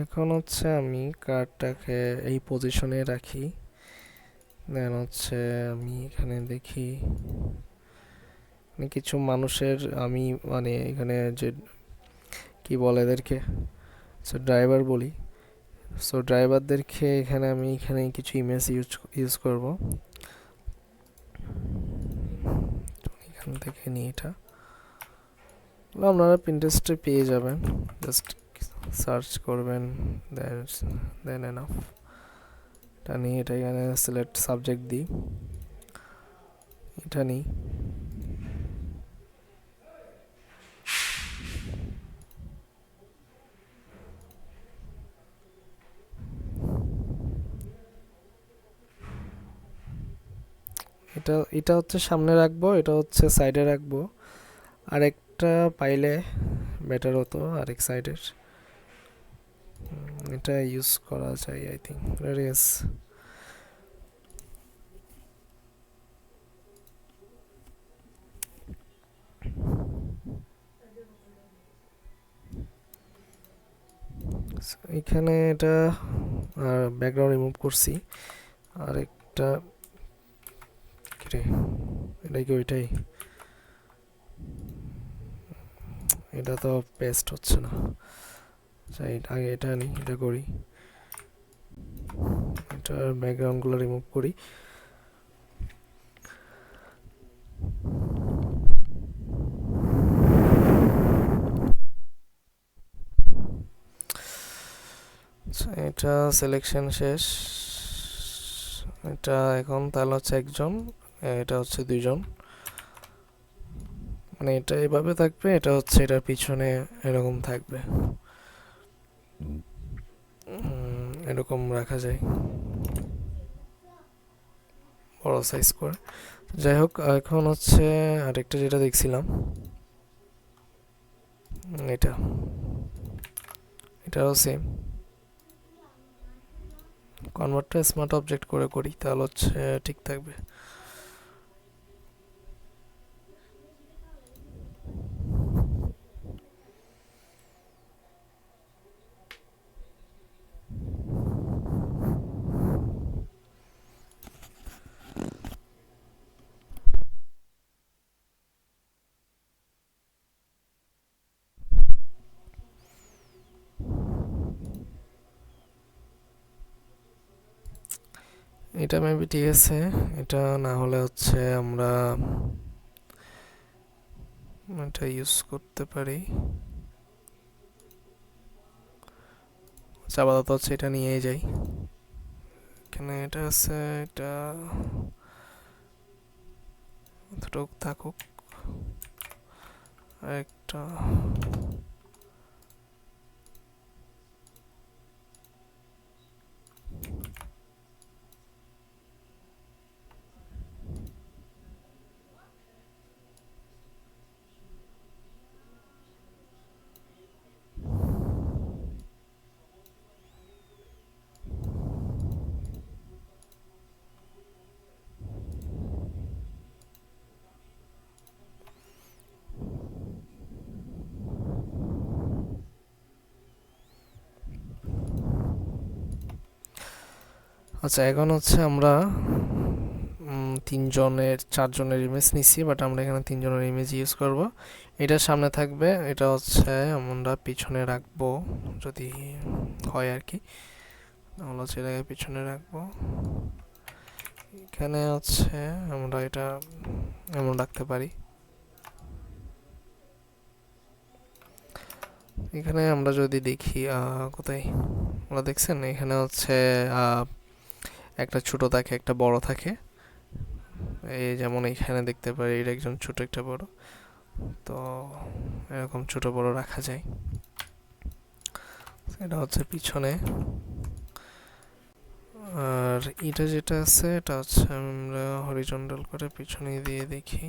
S1: এখন হচ্ছে আমি কারটাকে এই পজিশনে রাখি। দেন হচ্ছে আমি এখানে দেখি কিছু মানুষের, আমি মানে এখানে যে কি বলে এদেরকে, ড্রাইভার বলি। সো ড্রাইভারদেরকে এখানে আমি এখানে কিছু ইমেজ ইউজ করব। এখান থেকে নিয়ে এটা আপনারা পিন্টারেস্টে পেয়ে যাবেন, জাস্ট সার্চ করবেন, দেন এনাফ। এটা নিয়ে এটা এখানে সিলেক্ট সাবজেক্ট দিই, এটা নিই। এটা হচ্ছে সামনে রাখবো, এটা হচ্ছে সাইডে রাখবো। আরেকটা পাইলে বেটার হতো, আরেক সাইডের এটা ইউজ করা যায় আই থিঙ্ক। রেস এখানে এটা ব্যাকগ্রাউন্ড রিমুভ করছি। আরেকটা এটা কি ওইটাই? এটা তো পেস্ট হচ্ছে না, আগে এটা নিই, এটা করি, এটার ব্যাকগ্রাউন্ডগুলো রিমুভ করি। এটা সিলেকশন শেষ। এটা এখন তাহলে হচ্ছে একজন, এটা হচ্ছে দুইজন। মানে এটা এভাবে থাকবে, এটা হচ্ছে এটার পিছনে এরকম থাকবে, এরকম রাখা যায় বড় সাইজ করে। যাই হোক, এখন হচ্ছে আরেকটা যেটা দেখছিলাম, এটা এটাও সেম, কনভার্টটা স্মার্ট অবজেক্ট করে করি, তাহলে হচ্ছে ঠিক থাকবে। এটা মেবি ঠিক আছে, এটা না হলে হচ্ছে আমরা এটা ইউজ করতে পারি। আপাতত হচ্ছে এটা নিয়েই যাই, এখানে এটা আছে, এটা এতটুক থাকুক, একটা আচ্ছা। এখন হচ্ছে আমরা চারজনের ইমেজ নিচ্ছি, বাট আমরা এখানে তিনজনের ইমেজ ইউজ করব। এটা সামনে থাকবে, এটা হচ্ছে আমরা পিছনে রাখবো যদি হয় আর কি, তাহলে হচ্ছে এটাকে পিছনে রাখবো। এখানে হচ্ছে আমরা এটা এমন রাখতে পারি। এখানে আমরা যদি দেখি কোথায়, আমরা দেখছেন এখানে হচ্ছে একটা ছোট থাকে, একটা বড় থাকে, এই যেমন এখানে দেখতে পারি এটা একজন ছোট একটা বড়, তো এরকম ছোট বড় রাখা যায়। এটা হচ্ছে পিছনে। আর এটা যেটা আছে এটা হচ্ছে আমরা হরিজন্টাল করে পিছনে দিয়ে দেখি,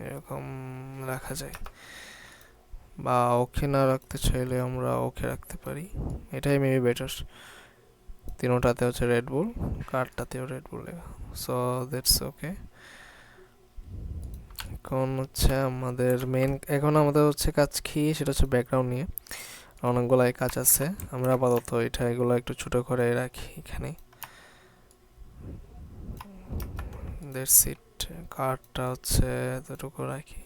S1: এরকম রাখা যায়। বা ওকে না রাখতে চাইলে আমরা ওকে রাখতে পারি, এটাই মেবি বেটার। তিনোটাতে হচ্ছে রেড বুল, কার্ডটাতেও রেড বুল লেখা, সো দ্যাটস ওকে। এখন হচ্ছে আমাদের এখন হচ্ছে কাজ কি, সেটা হচ্ছে ব্যাকগ্রাউন্ড নিয়ে অনেকগুলাই কাজ আছে। আমরা আপাতত এগুলো একটু ছোট করে রাখি এখানে, দ্যাটস ইট। কার্ডটা হচ্ছে এতটুকু রাখি।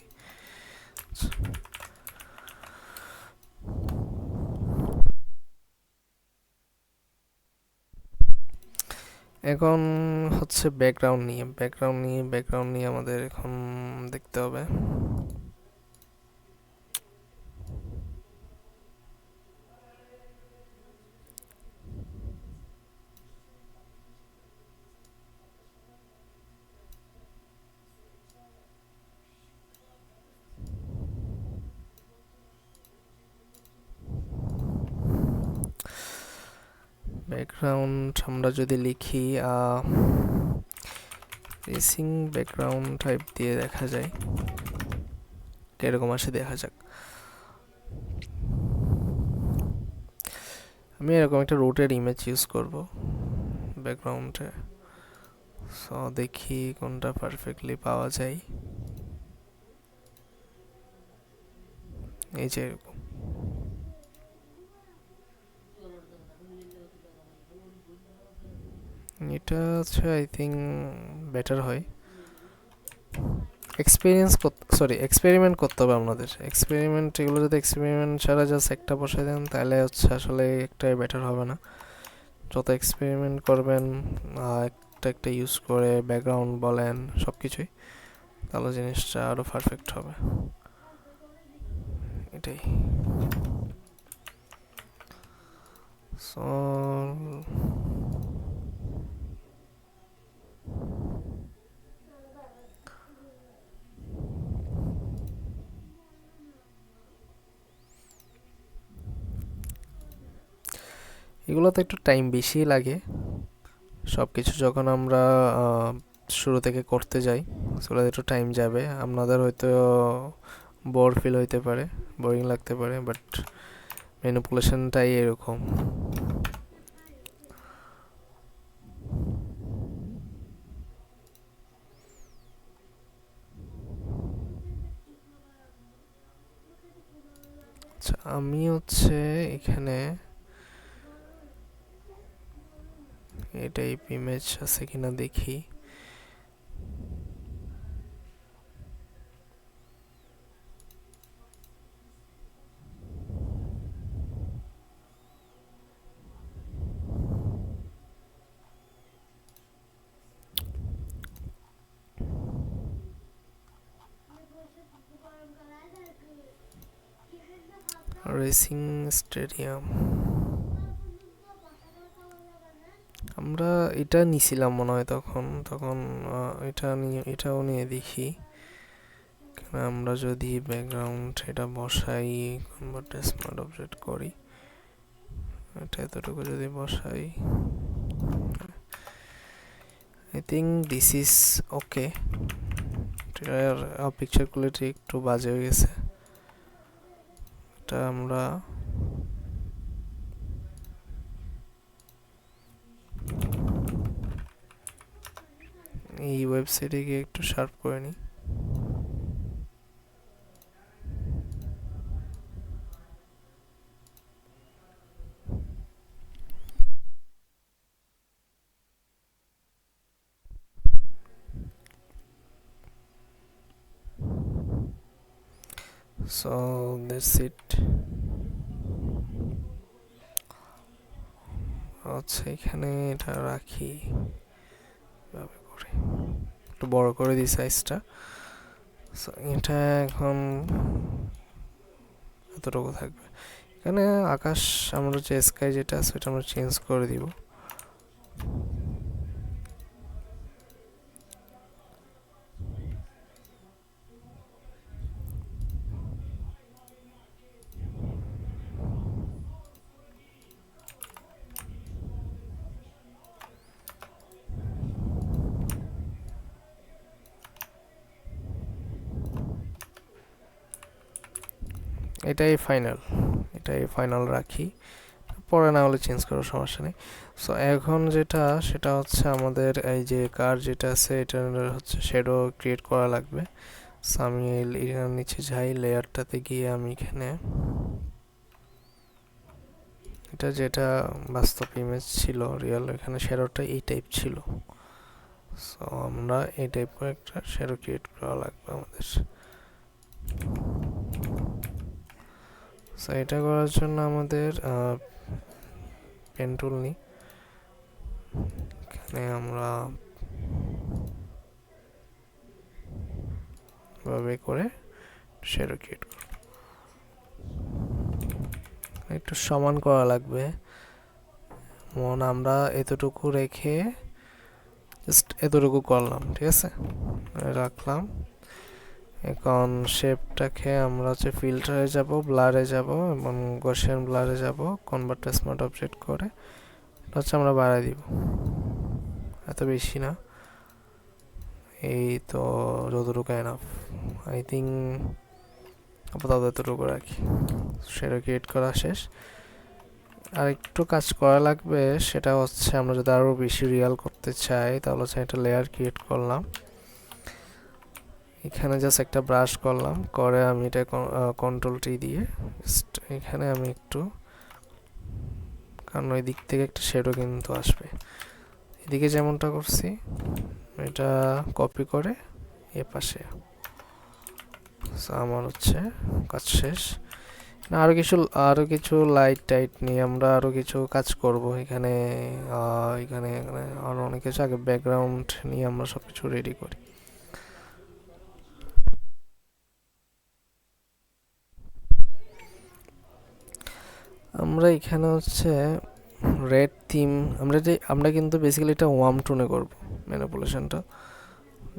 S1: এখন হচ্ছে ব্যাকগ্রাউন্ড নিয়ে আমাদের এখন দেখতে হবে। ব্যাকগ্রাউন্ড আমরা যদি লিখি রেসিং ব্যাকগ্রাউন্ড টাইপ দিয়ে দেখা যায়, কিরকম আসে দেখা যাক। আমি এরকম একটা রুটের ইমেজ ইউজ করব ব্যাকগ্রাউন্ডে, সো দেখি কোনটা পারফেক্টলি পাওয়া যায়। এই যে এরকম, এটা হচ্ছে আই থিঙ্ক বেটার হয়। এক্সপেরিমেন্ট করতে হবে আপনাদের। এগুলো যদি এক্সপেরিমেন্ট ছাড়া জাস্ট একটা বসায় দেন তাহলে হচ্ছে আসলে একটাই বেটার হবে না। যত এক্সপেরিমেন্ট করবেন একটা একটা ইউজ করে ব্যাকগ্রাউন্ড বলেন সব কিছুই, তাহলে জিনিসটা আরও পারফেক্ট হবে, এটাই। সো এগুলোতে একটু টাইম বেশি লাগে, সব কিছু যখন আমরা শুরু থেকে করতে যাই সেগুলোতে একটু টাইম যাবে, আপনাদের হয়তো বোর ফিল হইতে পারে, বোরিং লাগতে পারে, বাট ম্যানিপুলেশনটাই এরকম। আচ্ছা, আমি হচ্ছে এখানে এই টাইপ ইমেজ আছে কিনা দেখি। রেসিং স্টেডিয়াম, আমরা এটা নিছিলাম মনে হয় তখন তখন এটাও নিয়ে দেখি। আমরা যদি ব্যাকগ্রাউন্ড এটা বসাই, কনভার্ট স্মার্ট অবজেক্ট করি, এটা এতটুকু যদি বসাই, I think this is okay. Picture quality একটু বাজে হয়ে গেছে, এটা আমরা এই ওয়েবসাইটে গিয়ে একটু শার্প করে নিই। So that's it. আচ্ছা, এখানে এটা রাখি এভাবে করে, একটু বড় করে দিই সাইজটা। সো এটা এখন এতটুকু থাকবে। এখানে আকাশ, আমরা যে স্কাই যেটা আছে ওটা আমরা চেঞ্জ করে দিব। এটাই ফাইনাল রাখি, পরে না হলে চেঞ্জ করার সমস্যা নেই। সো এখন যেটা সেটা হচ্ছে আমাদের এই যে কার যেটা আছে এটা হচ্ছে শ্যাডো ক্রিয়েট করা লাগবে। সো আমি এর নিচে যাই, লেয়ারটাতে গিয়ে আমি এখানে এটা যেটা বাস্তব ইমেজ ছিল রিয়েল, এখানে শ্যাডোটা এই টাইপ ছিল। সো আমরা এই টাইপ করে একটা শ্যাডো ক্রিয়েট করা লাগবে আমাদের। সো এটা করার জন্য আমাদের পেন টুল নিই, এখানে আমরা এভাবে করে শ্যাডো ক্রিয়েট করব। একটু সমান করা লাগবে, আমরা এতটুকু রেখে জাস্ট এতটুকু করলাম, ঠিক আছে, রাখলাম। এখন শেপটাকে আমরা হচ্ছে ফিল্টারে যাব, ব্লারে যাব এবং গসিয়ান ব্লারে যাব, কনভার্ট স্মার্ট অবজেক্ট করে এটা হচ্ছে আমরা বাড়াই দিব, এত বেশি না, এই তো যতটুকু এনাফ। আই থিঙ্ক আপাতত এতটুকু রাখি। সেটা ক্রিয়েট করা শেষ। আর একটু কাজ করা লাগবে, সেটা হচ্ছে আমরা যদি আরও বেশি রিয়াল করতে চাই তাহলে হচ্ছে একটা লেয়ার ক্রিয়েট করলাম, এখানে জাস্ট একটা ব্রাশ করলাম, করে আমি এটা কন্ট্রোল টি দিয়ে এখানে আমি একটু, কারণ ওই দিক থেকে একটা শেডও কিন্তু আসবে, এদিকে যেমনটা করছি এটা কপি করে এ পাশে। আমার হচ্ছে কাজ শেষ। আরো কিছু লাইট টাইট নিয়ে আমরা আরো কিছু কাজ করব এখানে। এখানে আরো অনেক কিছু, আগে ব্যাকগ্রাউন্ড নিয়ে আমরা সবকিছু রেডি করি। আমরা এখানে হচ্ছে রেড থিম, আমরা কিন্তু বেসিক্যালি এটা ওয়ার্ম টোনে করব ম্যানিপুলেশনটা,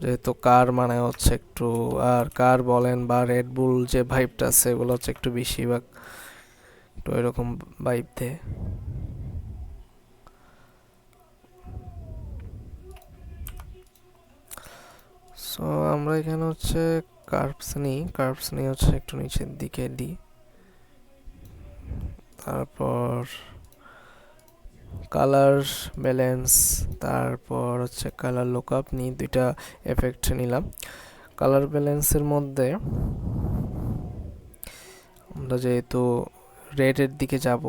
S1: যেহেতু কার মানে হচ্ছে একটু, আর কার বলেন বা রেড বুল যে ভাইবটা আছে এগুলো হচ্ছে একটু বেশিরভাগ একটু এরকম ভাইব দেয়। সো আমরা এখানে হচ্ছে কার্ভস নিয়ে হচ্ছে একটু নিচের দিকে দিই, তারপর কালার ব্যালেন্স, তারপর হচ্ছে কালার লুকআপ নিই, দুইটা এফেক্ট নিলাম। কালার ব্যালেন্সের মধ্যে আমরা যেহেতু রেডের দিকে যাব,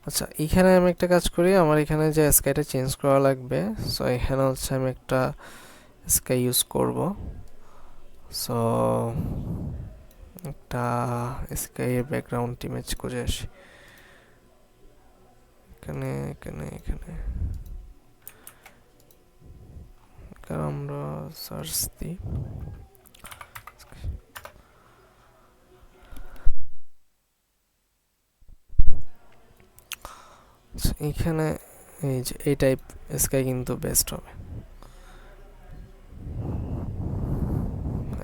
S1: আচ্ছা এখানে আমি একটা কাজ করি, আমার এখানে যে স্কাইটা চেঞ্জ করা লাগবে, সো এখানে হচ্ছে আমি একটা স্কাই ইউজ করব। সো একটা স্কাইয়ের ব্যাকগ্রাউন্ড ইমেজ খুঁজে আসি, এখানে এখানে এখানে এখানে আমরা সার্চ দিই। এখানে এই যে এই টাইপ স্কাই কিন্তু বেস্ট হবে,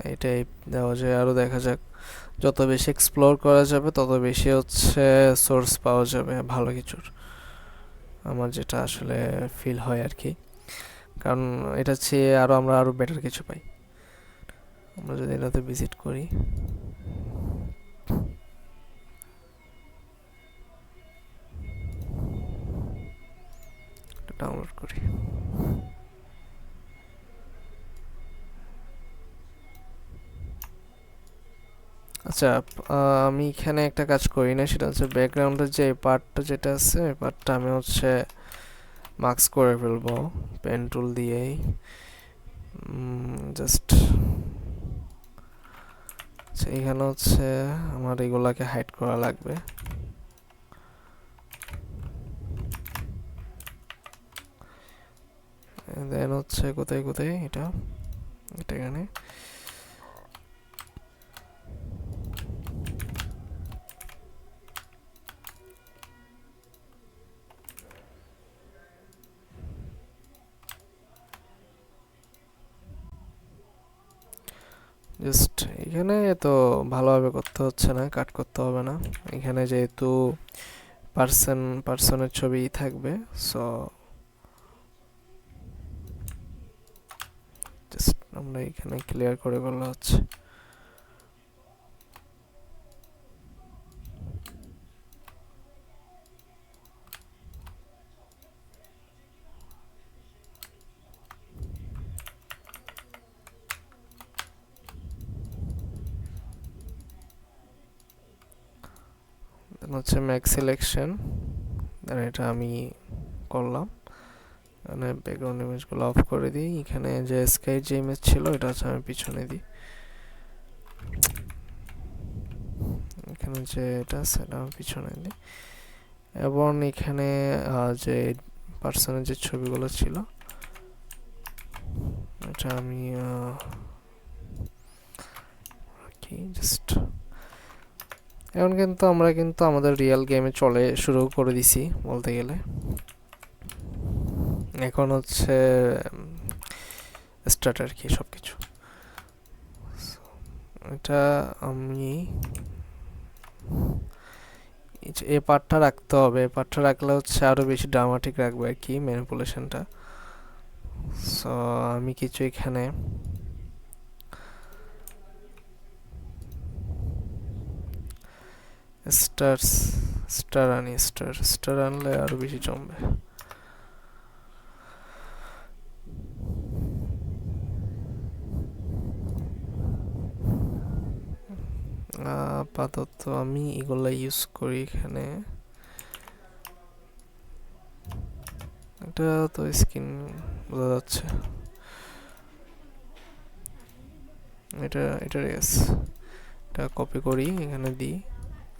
S1: এই টাইপ দেওয়া যায়। আরও দেখা যাক, যত বেশি এক্সপ্লোর করা যাবে তত বেশি হচ্ছে সোর্স পাওয়া যাবে ভালো কিছুর, আমার যেটা আসলে ফিল হয় আর কি। কারণ এটা চেয়ে আমরা আরও বেটার কিছু পাই আমরা যদি এটাতে ভিজিট করি, ডাউনলোড করি। আচ্ছা, আমি এখানে একটা কাজ করি না, সেটা হচ্ছে ব্যাকগ্রাউন্ডের যে পার্টটা যেটা আছে, এই পার্টটা আমি হচ্ছে মার্কস করে ফেলবো পেন টুল দিয়েই, জাস্ট এখানে হচ্ছে আমার এগুলাকে হাইড করা লাগবে। দেন হচ্ছে কোথায় কোথায় এটা এখানে জাস্ট এখানে তো ভালোভাবে করতে হচ্ছে না, কাট করতে হবে না। এখানে যেহেতু পার্সনের ছবি থাকবে, সো জাস্ট আমরা এখানে ক্লিয়ার করে বলা হচ্ছে। হচ্ছে ম্যাক্স সিলেকশন, দেন এটা আমি করলাম, মানে ব্যাকগ্রাউন্ড ইমেজগুলো অফ করে দিই। এখানে যে স্কাই যে ইমেজ ছিল এটা হচ্ছে আমি পিছনে দিই, এখানে যে এটা আছে এটা আমি পিছনে দিই, এবং এখানে যে পার্সনের যে ছবিগুলো ছিল এটা আমি কি জাস্ট এখন কিন্তু আমরা আমাদের রিয়েল গেমে চলে শুরু করে দিছি বলতে গেলে। এখন হচ্ছে স্টার্ট আর কি সবকিছু। এটা আমি এই পার্টটা রাখতে হবে, এই পার্টটা রাখলে হচ্ছে আরো বেশি ড্রামাটিক রাখবে আর কি ম্যানিপুলেশনটা। সো আমি কিছু এখানে স্টার আনি, স্টার আনলে আরো বেশি জমবে। আপাতত আমি এগুলা ইউজ করি এখানে। এটা তো স্কিন বোঝা যাচ্ছে, এটা এটা কপি করি এখানে দিই,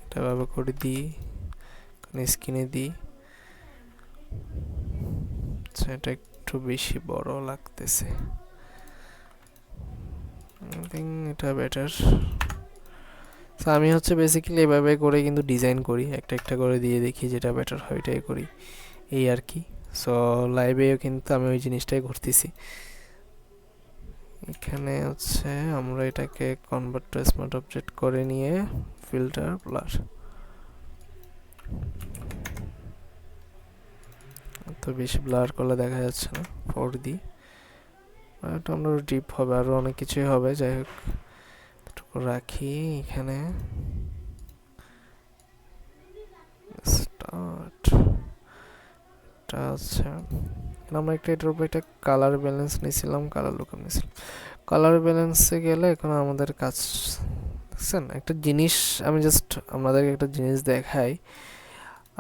S1: এটা ব্যবহার করে দিই এখানে স্কিনে দিই। আচ্ছা এটা একটু বেশি বড় লাগতেছে, আই থিঙ্ক এটা বেটার। আমি হচ্ছে বেসিক্যালি এভাবে করে কিন্তু ডিজাইন করি, একটা একটা করে দিয়ে দেখি যেটা বেটার হয় এটাই করি এই আর কি। সো লাইভেও কিন্তু আমি ওই জিনিসটাই করতেছি। এখানে হচ্ছে আমরা এটাকে কনভার্ট টু স্মার্ট অবজেক্ট করে নিয়ে ফিল্টার ব্লার, তো বেশি ব্লার করলে দেখা যাচ্ছে না, 4 দিই, এটা আমরা ডিপ হবে, আরও অনেক কিছুই হবে। যাই হোক, এটুকু রাখি এখানে। স্টার্ট। এটা হচ্ছে আমরা এটার উপর একটা কালার ব্যালেন্স নিয়েছিলাম, কালার লুকআপ নিয়েছিলাম। কালার ব্যালেন্সে গেলে এখন আমাদের কাজ দেখছেন একটা জিনিস, আমি জাস্ট আপনাদেরকে একটা জিনিস দেখাই।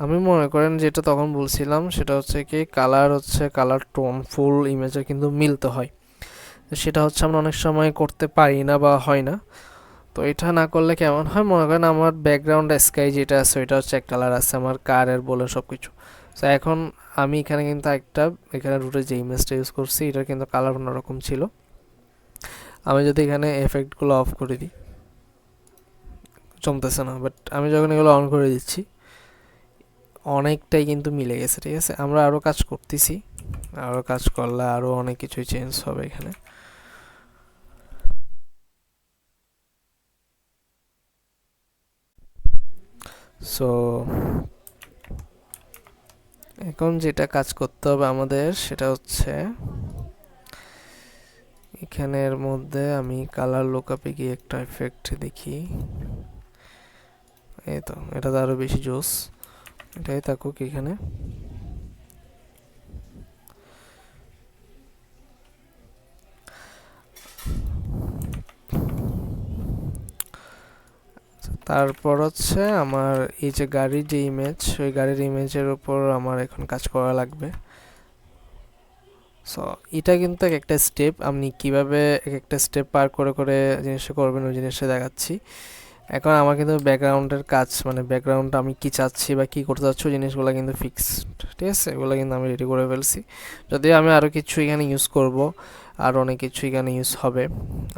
S1: আমি মনে করেন যেটা তখন বলছিলাম সেটা হচ্ছে কি, কালার হচ্ছে কালার টোন ফুল ইমেজে কিন্তু মিলতে হয়। সেটা হচ্ছে আমরা অনেক সময় করতে পারি না বা হয় না। তো এটা না করলে কেমন হয়, মনে করেন আমার ব্যাকগ্রাউন্ড স্কাই যেটা আছে ওইটা হচ্ছে এক কালার আছে, আমার কারের বলে সব কিছু। তো এখন আমি এখানে কিন্তু একটা, এখানে রুটে যে ইমেজটা ইউজ করছি এটার কিন্তু কালার অন্যরকম ছিল। আমি যদি এখানে এফেক্টগুলো অফ করে দিই, জমতেছে না, বাট আমি যখন এগুলো অন করে দিচ্ছি অনেকটাই কিন্তু মিলে গেছে। ঠিক আছে, আমরা আরও কাজ করতেছি, আরও কাজ করলে আরও অনেক কিছুই চেঞ্জ হবে এখানে। সো এখন যেটা কাজ করতে হবে আমাদের সেটা হচ্ছে এখানের মধ্যে আমি কালার লুকআপে গিয়ে একটা এফেক্ট দেখি। এই তো, এটা তো আরও বেশি জোস, এটাই থাকুক এখানে। তারপর হচ্ছে আমার এই যে গাড়ির যে ইমেজ, ওই গাড়ির ইমেজের উপর আমার এখন কাজ করা লাগবে। সো এটা কিন্তু এক একটা স্টেপ, আপনি কিভাবে এক একটা স্টেপ পার করে করে জিনিসটা করবেন ওই জিনিসটা দেখাচ্ছি। এখন আমার কিন্তু ব্যাকগ্রাউন্ডের কাজ, মানে ব্যাকগ্রাউন্ড আমি কি চাচ্ছি বা কি করতে চাচ্ছি ওই জিনিসগুলো কিন্তু ফিক্সড। ঠিক আছে, এগুলো কিন্তু আমি রেডি করে ফেলছি। যদিও আমি আরও কিছু এখানে ইউজ করব, আর অনেক কিছু এখানে ইউজ হবে,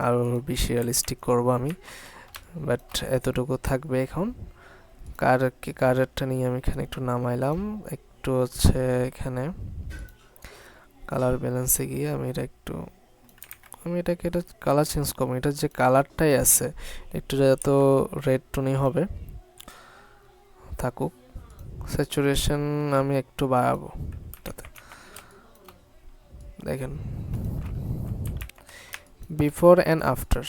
S1: আরও বেশি রিয়েলিস্টিক করব আমি, বাট এতটুকু থাকবে এখন। কারেরটা নিয়ে আমি এখানে একটু নামাইলাম, একটু হচ্ছে এখানে কালার ব্যালেন্সে গিয়ে আমি এটাকে এটা কালার চেঞ্জ করবো। এটার যে কালারটাই আছে একটু যত রেড টোনই হবে থাকুক। স্যাচুরেশন আমি একটু বাড়াবো এটাতে, দেখেন before and after,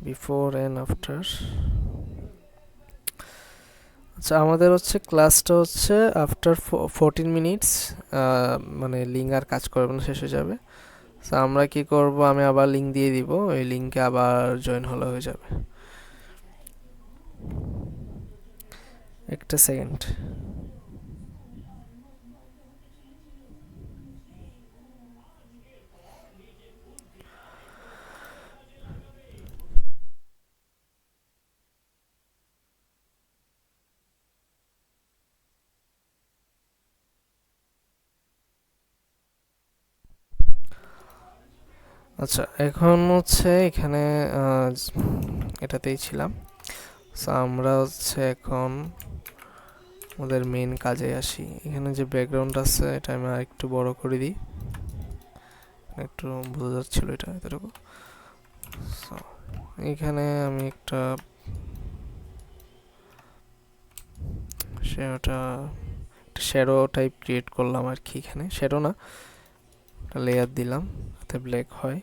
S1: before and after. আচ্ছা, আমাদের হচ্ছে ক্লাসটা হচ্ছে আফটার 14 মিনিটস, মানে লিঙ্ক আর কাজ করবে না, শেষ হয়ে যাবে। তো আমরা কি করব, আমি আবার লিঙ্ক দিয়ে দিব, ওই লিঙ্কে আবার জয়েন হলে হয়ে যাবে। একটা সেকেন্ড। আচ্ছা, এখন হচ্ছে এখানে এটাতেই ছিলাম। সো আমরা হচ্ছে এখন আমাদের মেন কাজে আসি। এখানে যে ব্যাকগ্রাউন্ড আছে এটা আমি আর একটু বড় করে দিই, একটু বোঝা যাচ্ছিল এটা এতটুকু। সো এখানে আমি একটা শ্যাডো টাইপ ক্রিয়েট করলাম আর কি। এখানে শ্যাডো না, একটা লেয়ার দিলাম যাতে ব্ল্যাক হয়।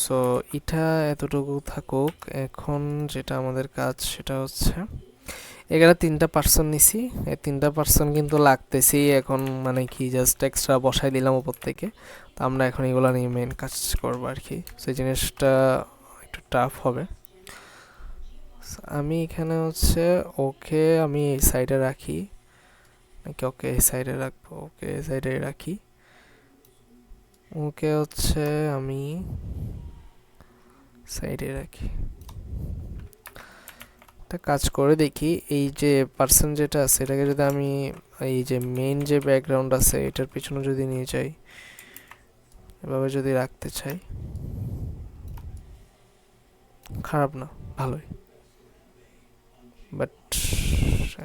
S1: সো এটা এতটুকু থাকুক। এখন যেটা আমাদের কাজ সেটা হচ্ছে এখানে 3টা পার্সন নিছি, এই 3টা পার্সন কিন্তু লাগতেছি এখন, মানে কি জাস্ট এক্সট্রা বসাই দিলাম উপর থেকে। তো আমরা এখন এগুলো নিয়ে মেন কাজ করবো আর কি। সেই জিনিসটা একটু টাফ হবে। আমি এখানে হচ্ছে ওকে আমি এই সাইডে রাখি নাকি ওকে এই সাইডে রাখবো, ওকে এই সাইডে রাখি। ওকে হচ্ছে আমি সাইডে রাখি। একটা কাজ করে দেখি, এই যে পার্সন যেটা আছে এটাকে যদি আমি এই যে মেইন যে ব্যাকগ্রাউন্ড আছে এটার পিছনে যদি নিয়ে যাই, এভাবে যদি রাখতে চাই, খারাপ না, ভালোই। বাট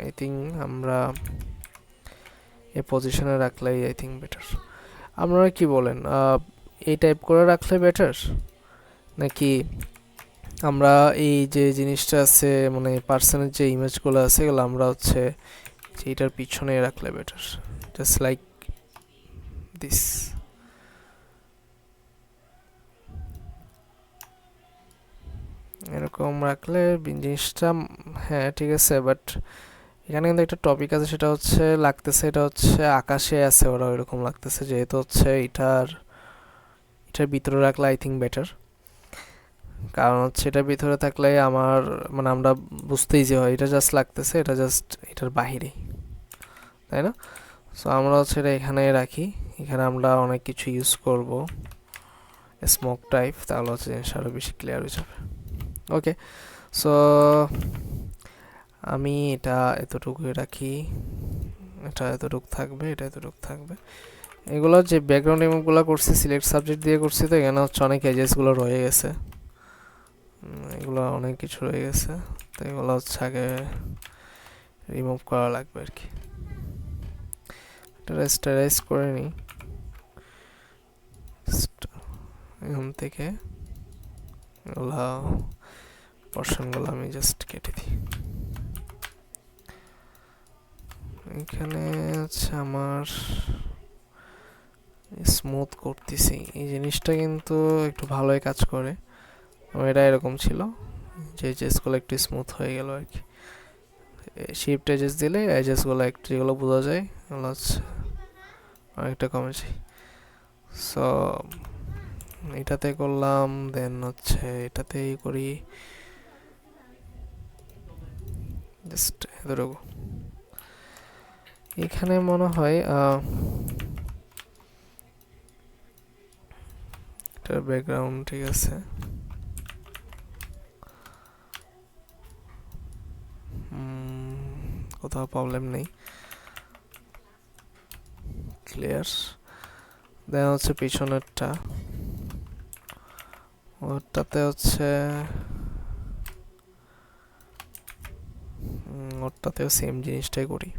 S1: আই থিঙ্ক আমরা এই পজিশনে রাখলেই আই থিঙ্ক বেটার। আপনারা কি বলেন, এই টাইপ করে রাখলে বেটার নাকি আমরা এই যে জিনিসটা আছে মানে পার্সনের যে ইমেজগুলো আছে এগুলো আমরা হচ্ছে এইটার পিছনে রাখলে বেটার, জাস্ট লাইক দিস। এরকম রাখলে জিনিসটা হ্যাঁ ঠিক আছে, বাট এখানে কিন্তু একটা টপিক আছে, সেটা হচ্ছে লাগতেছে এটা হচ্ছে আকাশে আছে ওরা ওইরকম লাগতেছে, যেহেতু হচ্ছে এটার ভিতরে রাখলে আই থিঙ্ক বেটার। কারণ হচ্ছে এটার ভিতরে থাকলে আমার মানে আমরা বুঝতেই যে হয় এটা জাস্ট লাগতেছে, এটা জাস্ট এটার বাহিরে, তাই না? সো আমরা হচ্ছে এটা এখানে রাখি, এখানে আমরা অনেক কিছু ইউজ করব স্মোক টাইপ, তাহলে হচ্ছে জিনিসটা আরও বেশি ক্লিয়ার হয়ে যাবে। ওকে, সো আমি এটা এতটুকুই রাখি, এটা এতটুক থাকবে, এটা এতটুক থাকবে। এগুলো যে ব্যাকগ্রাউন্ড রিমুভগুলো করছি সিলেক্ট সাবজেক্ট দিয়ে করছি, তো এখানে হচ্ছে অনেক এজেসগুলো রয়ে গেছে, এগুলো অনেক কিছু রয়ে গেছে, তো এগুলো হচ্ছে আগে রিমুভ করা লাগবে আর কি। এটা স্টারাইজ করে নিই এখান থেকে, এগুলা পোর্শনগুলো আমি জাস্ট কেটে দিই। এখানে হচ্ছে আমার স্মুথ করতেছি, এই জিনিসটা কিন্তু একটু ভালোই কাজ করে। এটা এরকম ছিল যে এজেসগুলো একটু স্মুথ হয়ে গেল আর কি, শিফট এজেস দিলে এজেসগুলো একটু যেগুলো বোঝা যায় এগুলো হচ্ছে অনেকটা কমে যায়। সো এটাতে করলাম, দেন হচ্ছে এটাতেই করি, জাস্ট এতটুকু। এখানে মনে হয় এটার ব্যাকগ্রাউন্ড ঠিক আছে, কোথাও প্রবলেম নেই, ক্লিয়ার। দেন হচ্ছে পিছনেরটা, ওটাতে হচ্ছে ওটাতেও সেম জিনিসটাই করি।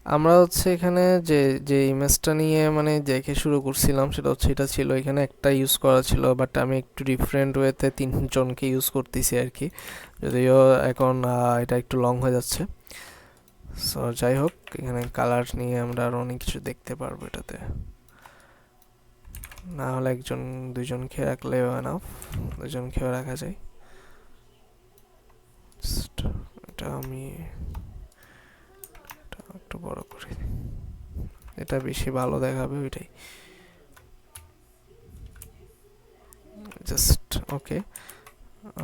S1: আমরা হচ্ছে এখানে যে যে ইমেজটা নিয়ে মানে দেখে শুরু করছিলাম সেটা হচ্ছে এটা ছিল, এখানে একটা ইউজ করা ছিল, বাট আমি একটু ডিফারেন্ট ওয়েতে তিনজনকে ইউজ করতেছি আর কি, যদিও এখন এটা একটু লং হয়ে যাচ্ছে। সো যাই হোক, এখানে কালার নিয়ে আমরা আরও অনেক কিছু দেখতে পারবো এটাতে, না হলে একজন দুইজনকে রাখলেও এনাফ, দুজনকেও রাখা যায়। এটা আমি একটু বড় করি, এটা বেশি ভালো দেখাবে ওইটাই, জাস্ট ওকে।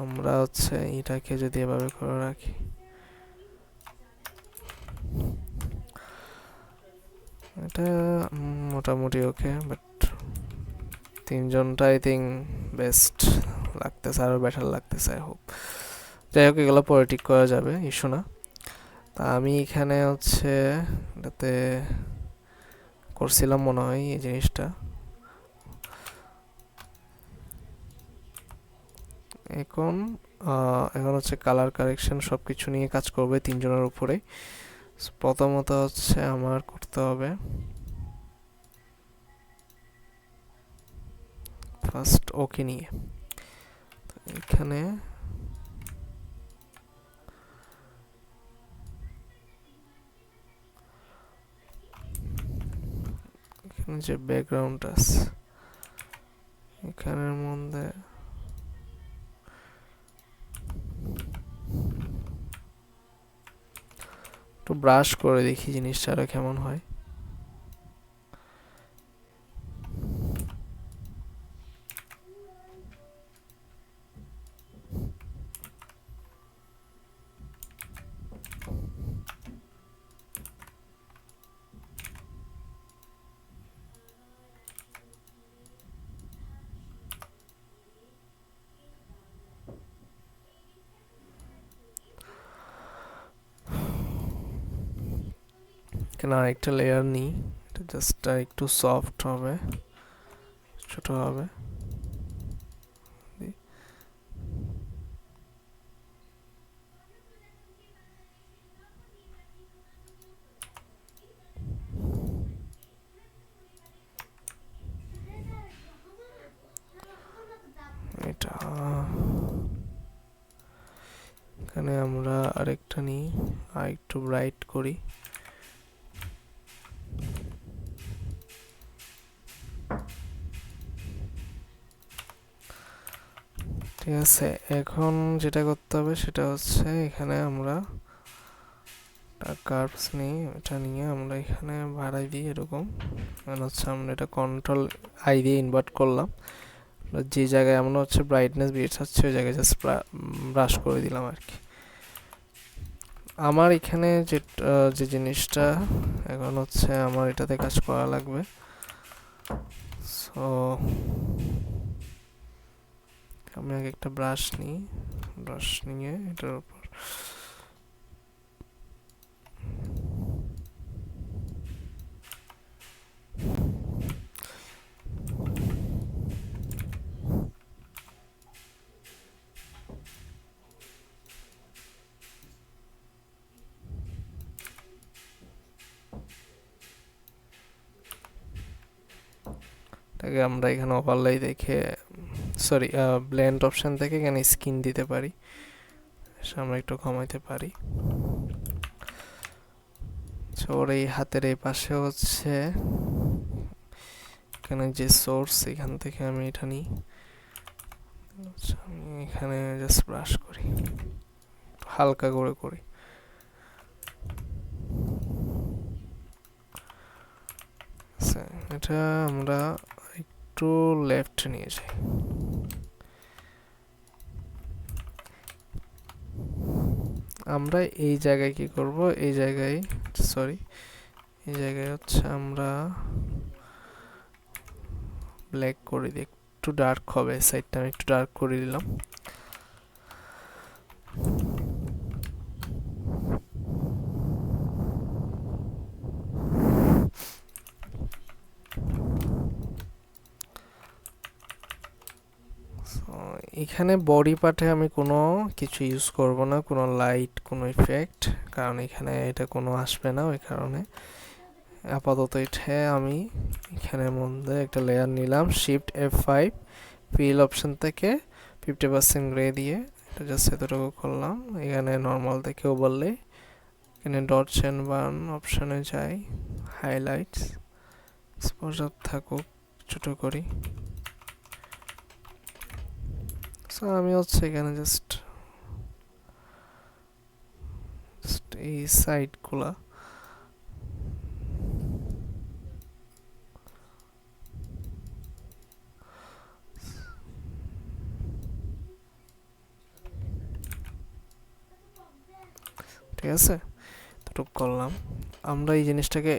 S1: আমরা হচ্ছে এটাকে যদি এভাবে করে রাখি, এটা মোটামুটি ওকে, বাট তিনজনটা আই থিঙ্ক বেস্ট লাগতেছে, আরও বেটার লাগতেছে আই হোপ। যাই হোক, এগুলো পরে ঠিক করা যাবে, ইস্যু না। তা আমি এখানে হচ্ছে এটাতে করছিলাম মনে হয় এই জিনিসটা, এখন এখন হচ্ছে কালার কারেকশন সব কিছু নিয়ে কাজ করবে তিনজনের উপরে। প্রথমত হচ্ছে আমার করতে হবে ফার্স্ট ওকে নিয়ে, এখানে এখানে যে ব্যাকগ্রাউন্ড আছে এখানের মধ্যে একটু ব্রাশ করে দেখি জিনিসটা আরো কেমন হয়। এখানে আরেকটা লেয়ার নিই, এটা জাস্ট একটু সফট হবে, ছোট হবে। এখানে আমরা আরেকটা নিই, আর একটু ব্রাইট করি। ঠিক আছে, এখন যেটা করতে হবে সেটা হচ্ছে এখানে আমরা কার্ভস নিই, এটা নিয়ে আমরা এখানে বাড়াই দিই এরকম। মানে হচ্ছে আমরা এটা কন্ট্রোল আই দিয়ে ইনভার্ট করলাম, যে জায়গায় আমরা হচ্ছে ব্রাইটনেস বেড়ে যাচ্ছে ওই জায়গায় জাস্ট ব্রাশ করে দিলাম আর কি। আমার এখানে যে জিনিসটা এখন হচ্ছে আমার এটাতে কাজ করা লাগবে। সো আমি আগে একটা ব্রাশ নিই, ব্রাশ নিয়ে এটার উপর এটাকে আমরা এখানে ওভারলাই দেখে সরি ব্লেন্ড অপশন থেকে এখানে স্কিন দিতে পারি, আমরা একটু কমাইতে পারি। ওর এই হাতের এই পাশে হচ্ছে এখানে যে সোর্স, এখান থেকে আমি এটা নিই, আমি এখানে জাস্ট ব্রাশ করি, হালকা করে করি। এটা আমরা একটু লেফট নিয়ে যাই। আমরা এই জায়গায় কি করব, এই জায়গায় সরি এই জায়গায় হচ্ছে আমরা ব্ল্যাক করে দিই, একটু ডার্ক হবে সাইডটা, আমি একটু ডার্ক করে দিলাম। এখানে বডি পার্টে আমি কোনো কিছু ইউজ করব না, কোনো লাইট, কোনো ইফেক্ট, কারণ এখানে এটা কোনো আসবে না, ওই কারণে আপাতত এটা আমি এখানের মধ্যে একটা লেয়ার নিলাম, শিফট F5 ফিল অপশন থেকে 50% গ্রে দিয়ে এটা জাস্ট এতটুকু করলাম। এখানে নর্মাল থেকে ওভারলে, এখানে ডটস এন্ড বার্ন অপশনে যাই, হাইলাইটস এক্সপোজার থাকুক, ছোট করি। সো আমি হচ্ছে এখানে জাস্ট এই সাইডগুলা ঠিক আছে, এতটুকু করলাম। আমরা এই জিনিসটাকে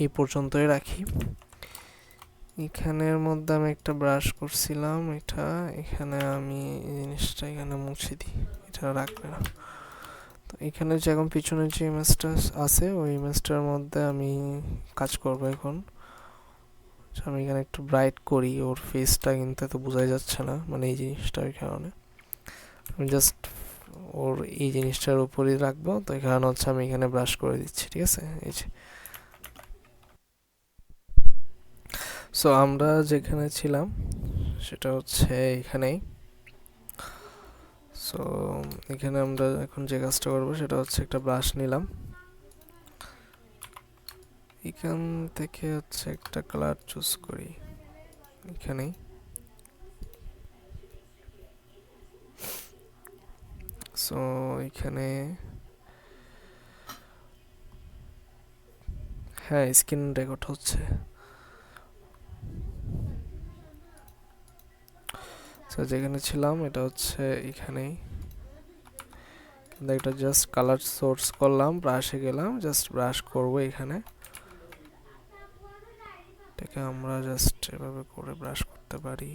S1: এই পর্যন্তই রাখি। এখানের মধ্যে আমি একটা ব্রাশ করছিলাম, এটা এখানে আমি এই জিনিসটা এখানে মুছে দিই, এটা রাখবে না। তো এখানে যে এখন পিছনে যে ইমেজটা আছে ওই ইমেজটার মধ্যে আমি কাজ করব এখন। আমি এখানে একটু ব্রাইট করি, ওর ফেসটা কিন্তু এত বোঝা যাচ্ছে না, মানে এই জিনিসটার কারণে আমি জাস্ট ওর এই জিনিসটার উপরই রাখবো। তো এই কারণে হচ্ছে আমি এখানে ব্রাশ করে দিচ্ছি, ঠিক আছে। এই যে সো আমরা যেখানে ছিলাম সেটা হচ্ছে এখানেই। সো এখানে আমরা এখন যে কাজটা করবো সেটা হচ্ছে একটা ব্রাশ নিলাম, এখান থেকে হচ্ছে একটা কালার চুজ করি এখানেই। সো এখানে হ্যাঁ স্ক্রিন রেকর্ড হচ্ছে। সো যেখানে ছিলাম এটা হচ্ছে এখানেই, একটা জাস্ট কালার সোর্স করলাম, ব্রাশে গেলাম, জাস্ট ব্রাশ করব এখানে। এটাকে আমরা জাস্ট এভাবে করে ব্রাশ করতে পারি,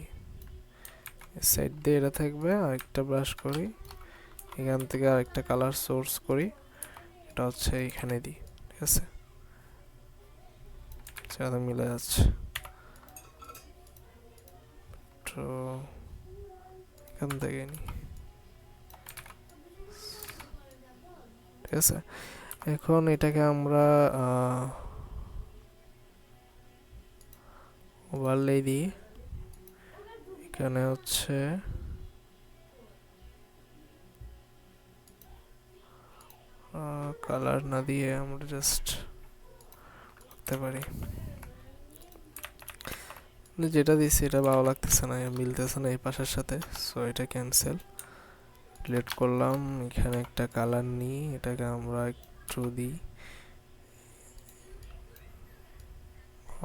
S1: সাইড দিয়ে এটা থাকবে। আরেকটা ব্রাশ করি, এখান থেকে আরেকটা কালার সোর্স করি, এটা হচ্ছে এখানে দিই, ঠিক আছে, সেটা মিলে যাচ্ছে। তো এখান থেকে নিই, ঠিক আছে। এখন এটাকে আমরা ওভারলে দিই, এখানে হচ্ছে কালার না দিয়ে আমরা জাস্ট করতে পারি। যেটা দিচ্ছি এটা ভালো লাগতেছে না, মিলতেছে না এই পাশের সাথে, সো এটা ক্যান্সেল, ডিলিট করলাম। এখানে একটা কালার নিই, এটাকে আমরা একটু দিই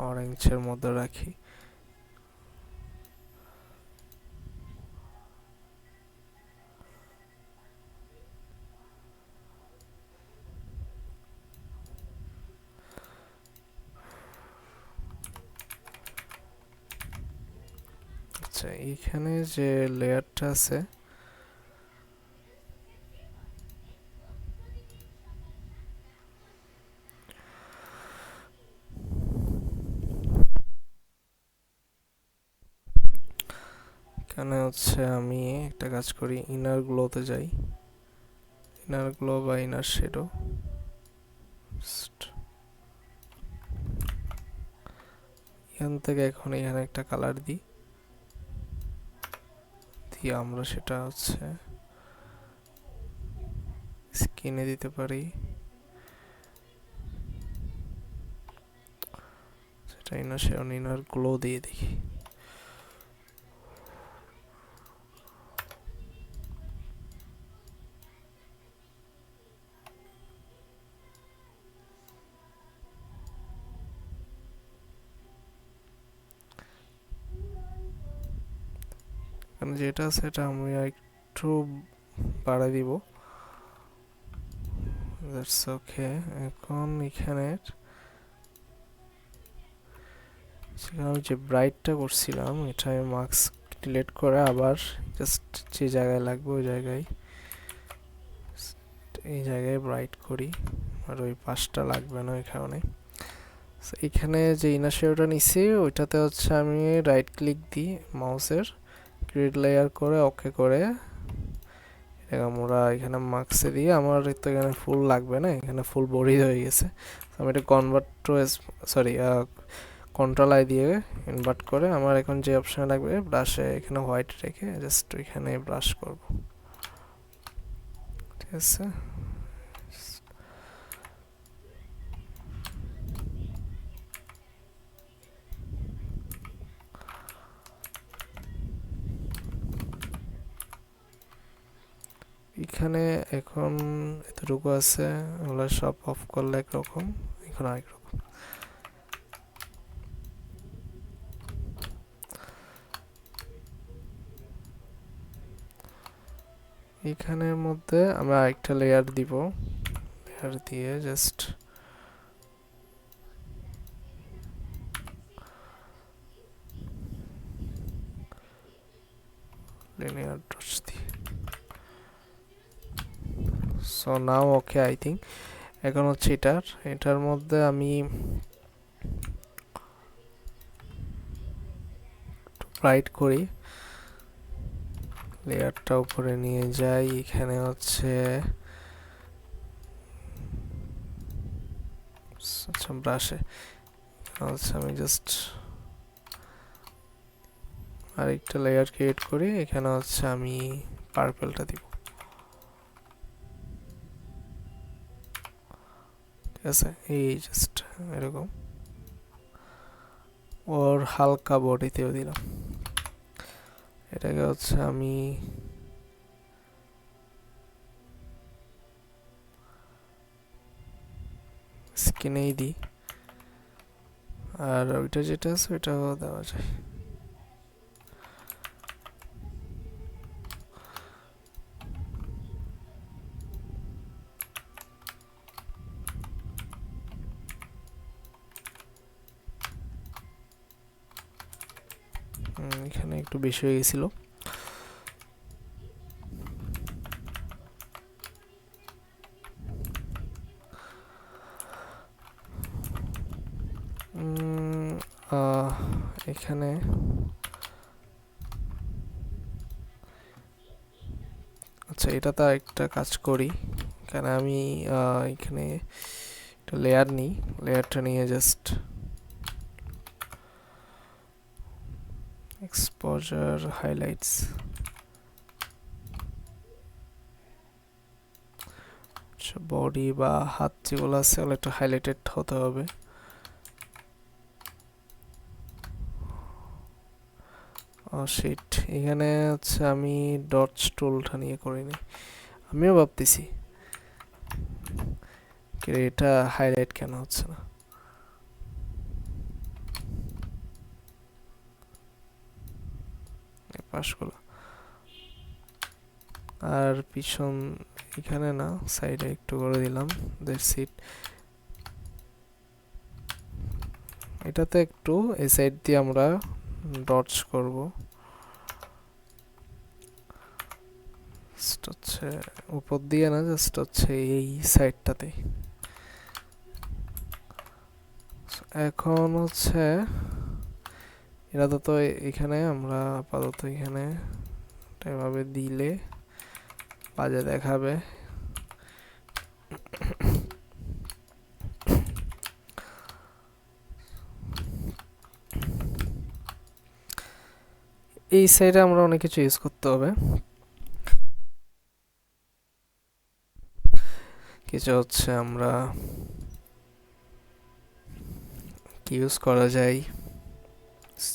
S1: অরেঞ্জের মধ্যে রাখি। আচ্ছা, এইখানে যে লেয়ারটা আছে এখানে হচ্ছে আমি একটা কাজ করি, ইনার গ্লোতে যাই, ইনার গ্লো বা ইনার শেডো, এখান থেকে এখন এখানে একটা কালার দিই, দিয়ে আমরা সেটা হচ্ছে স্কিনে দিতে পারি, সেটা ইনার শেডো ইনার গ্লো দিয়ে দেখি। কারণ যেটা সেটা আমি একটু বাড়াই দিব, দ্যাটস ওকে। এখন এখানে সেখানে আমি যে ব্রাইটটা করছিলাম এটা আমি মার্কস ডিলিট করে আবার জাস্ট যে জায়গায় লাগবে ওই জায়গায়, এই জায়গায় ব্রাইট করি, আর ওই পাশটা লাগবে না ওই কারণে। এখানে যে ইনার শেডোটা নিছি ওইটাতে হচ্ছে আমি রাইট ক্লিক দিই মাউসের, গ্রিড লেয়ার করে ওকে করে আমরা এখানে মার্কসে দিয়ে, আমার তো এখানে ফুল লাগবে না, এখানে ফুল বডি হয়ে গেছে, আমি এটা convert to sorry control I দিয়ে ইনভার্ট করে আমার এখন যে অপশন লাগবে ব্রাশে এখানে হোয়াইট রেখে জাস্ট ওইখানে ব্রাশ করব, ঠিক আছে। এখানে এখন এতটুকু আছে, ওগুলো সব অফ করলে একরকম, এখন আরেক রকম। এখানের মধ্যে আমরা আরেকটা লেয়ার দিব, লেয়ার দিয়ে জাস্ট লিনিয়ার ডটস দিই। So now okay I think. এখন হচ্ছে এটার মধ্যে আমি ব্রাইট করি, লেয়ারটা উপরে নিয়ে যাই, এখানে হচ্ছে আচ্ছা ব্রাশে হচ্ছে আমি জাস্ট আরেকটা লেয়ার ক্রিয়েট করি, এখানে হচ্ছে আমি পার্পলটা দিব, ঠিক আছে। এই জাস্ট এরকম, ওর হালকা বডিতেও দিলাম, এটাকে হচ্ছে আমি স্কিনেই দিই, আর ওইটা যেটা আছে ওইটাও দেওয়া যায়। এখানে একটু বেশি হয়ে গেছিল। এখানে আচ্ছা এটাতে একটা কাজ করি, এখানে আমি এখানে একটা লেয়ার নিই, লেয়ারটা নিয়ে জাস্ট এক্সপোজার হাইলাইটস বডি বা হাত যেগুলো আছে ওগুলো একটু হাইলাইটেড হতে হবে। শিট, এখানে হচ্ছে আমি ডটস টুলটা নিয়ে করিনি। আমিও ভাবতেছি এটা হাইলাইট কেন হচ্ছে না। পাশগুলো আর পিছন এখানে না, সাইডে একটু করে দিলাম। That's it. এটাতে একটু এই সাইড দিয়ে আমরা ডটস করব। হচ্ছে উপর দিয়ে না, জাস্ট হচ্ছে এই সাইডটাতে। এখন হচ্ছে এটা তো এখানে আমরা আপাতত এখানে এভাবে দিলে বাজে দেখাবে। এই সাইডে আমরা অনেক কিছু ইউজ করতে হবে। কিছু হচ্ছে আমরা কি ইউজ করা যায়,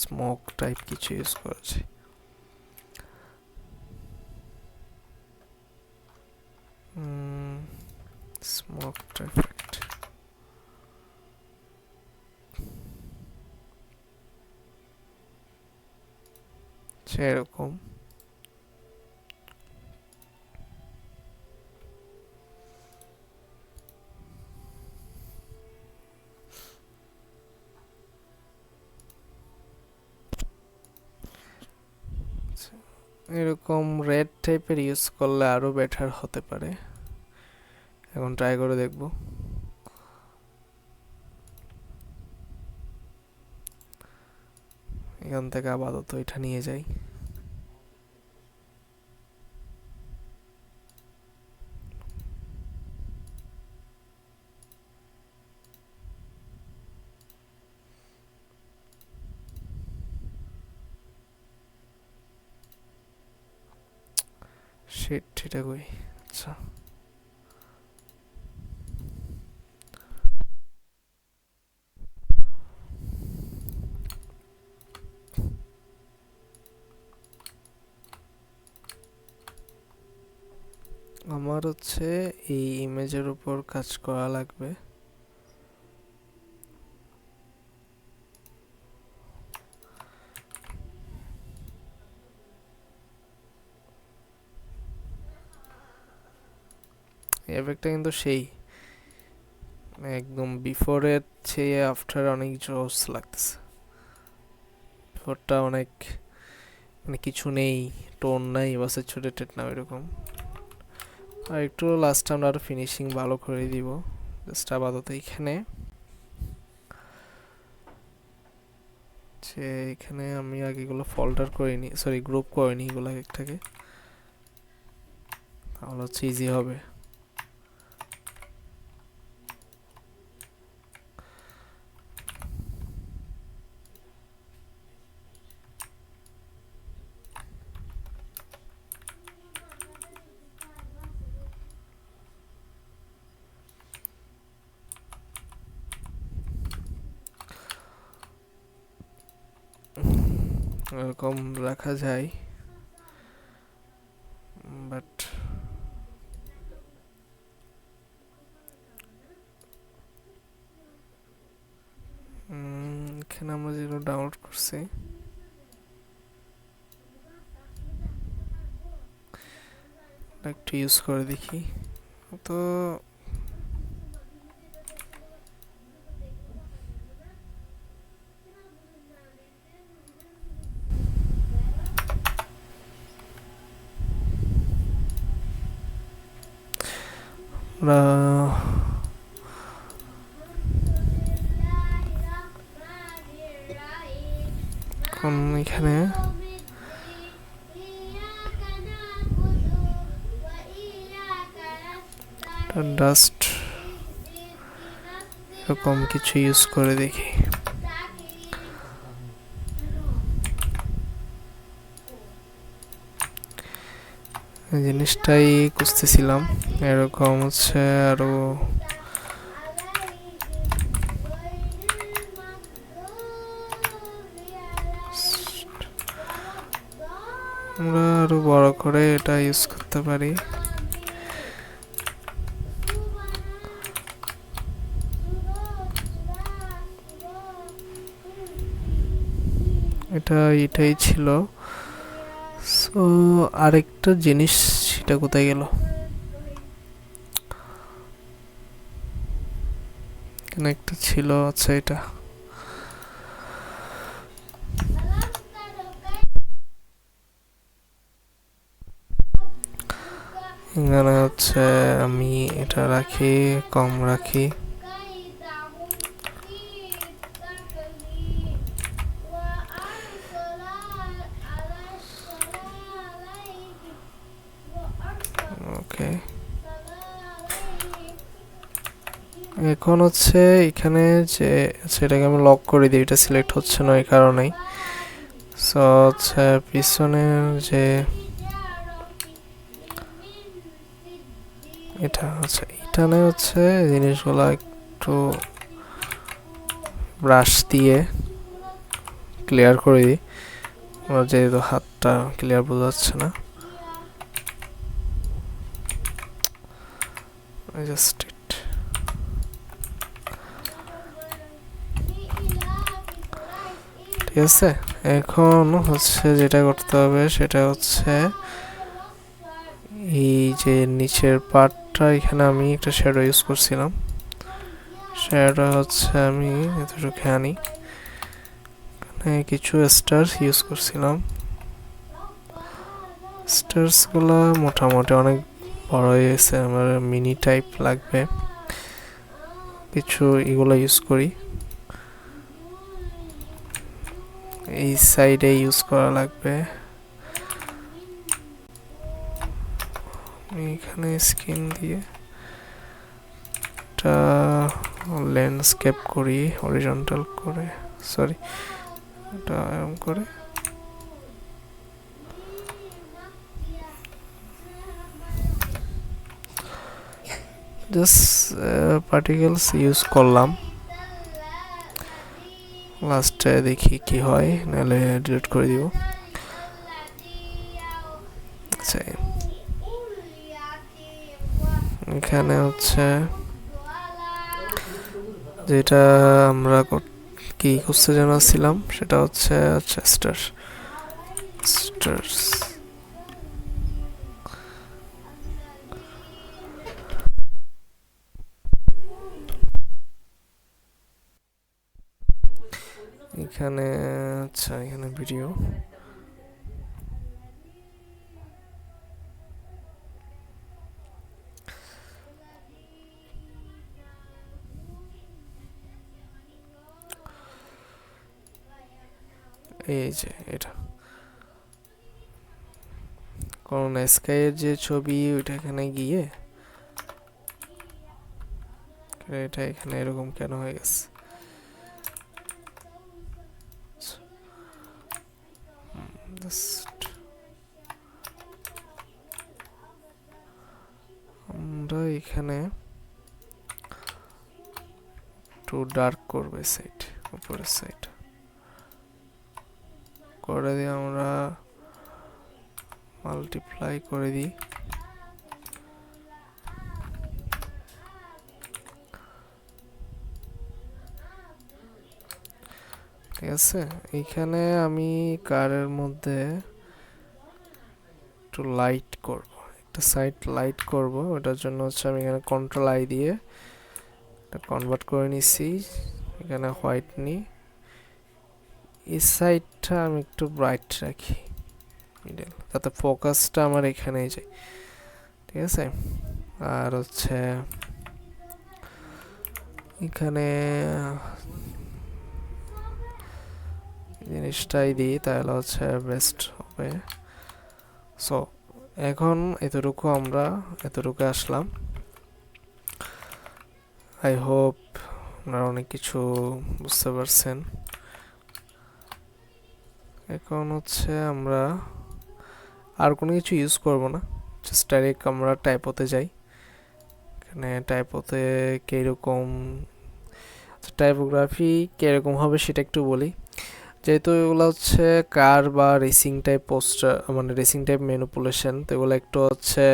S1: স্মোক টাইপ কিছু ইউজ করা যায়। স্মোক টাইপ সেরকম। এরকম রেড টাইপের ইউজ করলে আরো বেটার হতে পারে। এখন ট্রাই করে দেখব। এখান থেকে আপাতত এটা নিয়ে যাই। শিট, এটা কই? আচ্ছা, আমার হচ্ছে এই ইমেজের উপর কাজ করা লাগবে। এফেক্টটা কিন্তু সেই একদম বিফোরের চেয়ে আফটার অনেক জোস লাগতেছে। বিফোরটা অনেক মানে কিছু নেই, টোন নাই বা স্যাচুরেটেড না এরকম। আর একটু লাস্ট আমরা আরো ফিনিশিং ভালো করে দিব। জাস্ট আপাতত এখানে যে এখানে আমি আগে এগুলো ফোল্ডার করিনি, সরি গ্রুপ করিনি এগুলো একটাকে, তাহলে হচ্ছে ইজি হবে। এরকম রাখা যায়, বাট এখানে আমরা যেগুলো ডাউনলোড করছি একটু ইউজ করে দেখি। তো আমরা এখন এখানে ডাস্ট এরকম কিছু ইউজ করে দেখি। এই জিনিসটাই খুঁজতেছিলাম। এরকম হচ্ছে আরো আমরা আরো বড় করে এটা ইউজ করতে পারি। এটাই ছিল। সো আরেকটা জিনিস, সেটা কোথায় গেল? এখানে একটা ছিল, আচ্ছা এটা। এখানে হচ্ছে আমি এটা রাখি, কম রাখি। ওকে, এখন হচ্ছে এখানে যে সেটাকে আমি লক করে দিই, এটা সিলেক্ট হচ্ছে না এই কারণেই। সো হচ্ছে পিছনের যে এটা, আচ্ছা এখানে হচ্ছে জিনিসগুলো একটু ব্রাশ দিয়ে ক্লিয়ার করে দিই। আমার যেহেতু হাতটা ক্লিয়ার বোঝা যাচ্ছে না, জাস্ট ইট। ঠিক আছে, এখন হচ্ছে যেটা করতে হবে সেটা হচ্ছে এই যে নিচের পার্টটা, এখানে আমি একটা শ্যাডো ইউজ করছিলাম। শ্যাডো হচ্ছে আমি এতটুকু আনি, এখানে কিছু স্টার ইউজ করছিলাম। স্টারসগুলো মোটামুটি অনেক বড় হয়ে গেছে, আমার মিনি টাইপ লাগবে। কিছু এগুলো ইউজ করি, এই সাইডে ইউজ করা লাগবে। এখানে স্কিন দিয়ে এটা ল্যান্ডস্কেপ করি, হরিজন্টাল করে, সরি এটা এরকম করে। জাস্ট পার্টিকেলস ইউজ করলাম, লাস্টে দেখি কি হয়, নাহলে ডিলিট করে দিব। আচ্ছা, এখানে হচ্ছে যেটা আমরা কি করতে জানাচ্ছিলাম সেটা হচ্ছে আচ্ছা স্টার্স। এখানে আচ্ছা, এখানে ভিডিও, এই যে এটা কোন স্কাইয়ের যে ছবি, ওইটা এখানে গিয়ে এটা এখানে এরকম কেন হয়ে গেছে? আমরা এখানে একটু ডার্ক করবে সাইড, উপরের সাইড করে দিয়ে আমরা মাল্টিপ্লাই করে দিই। ঠিক আছে, এইখানে আমি কারের মধ্যে একটু লাইট করব, একটা সাইড লাইট করব। ওটার জন্য হচ্ছে আমি এখানে কন্ট্রোল আই দিয়ে এটা কনভার্ট করে নিছি, এখানে হোয়াইট নিই। এই সাইডটা আমি একটু ব্রাইট রাখি মিডল, যাতে ফোকাসটা আমার এখানেই যায়। ঠিক আছে, আর হচ্ছে এখানে জিনিসটাই দিই, তাহলে হচ্ছে বেস্ট হবে। সো এখন আমরা এতটুকু আসলাম। আই হোপ আপনারা অনেক কিছু বুঝতে পারছেন। এখন হচ্ছে আমরা আর কোনো কিছু ইউজ করব না, জাস্ট ডাইরেক্ট আমরা টাইপোতে যাই। এখানে টাইপোতে কীরকম টাইপোগ্রাফি কীরকম হবে সেটা একটু বলি। যেহেতু এগুলো হচ্ছে কার বা রেসিং টাইপ পোস্টার, মানে রেসিং টাইপ ম্যানিপুলেশন, তো এগুলো একটু হচ্ছে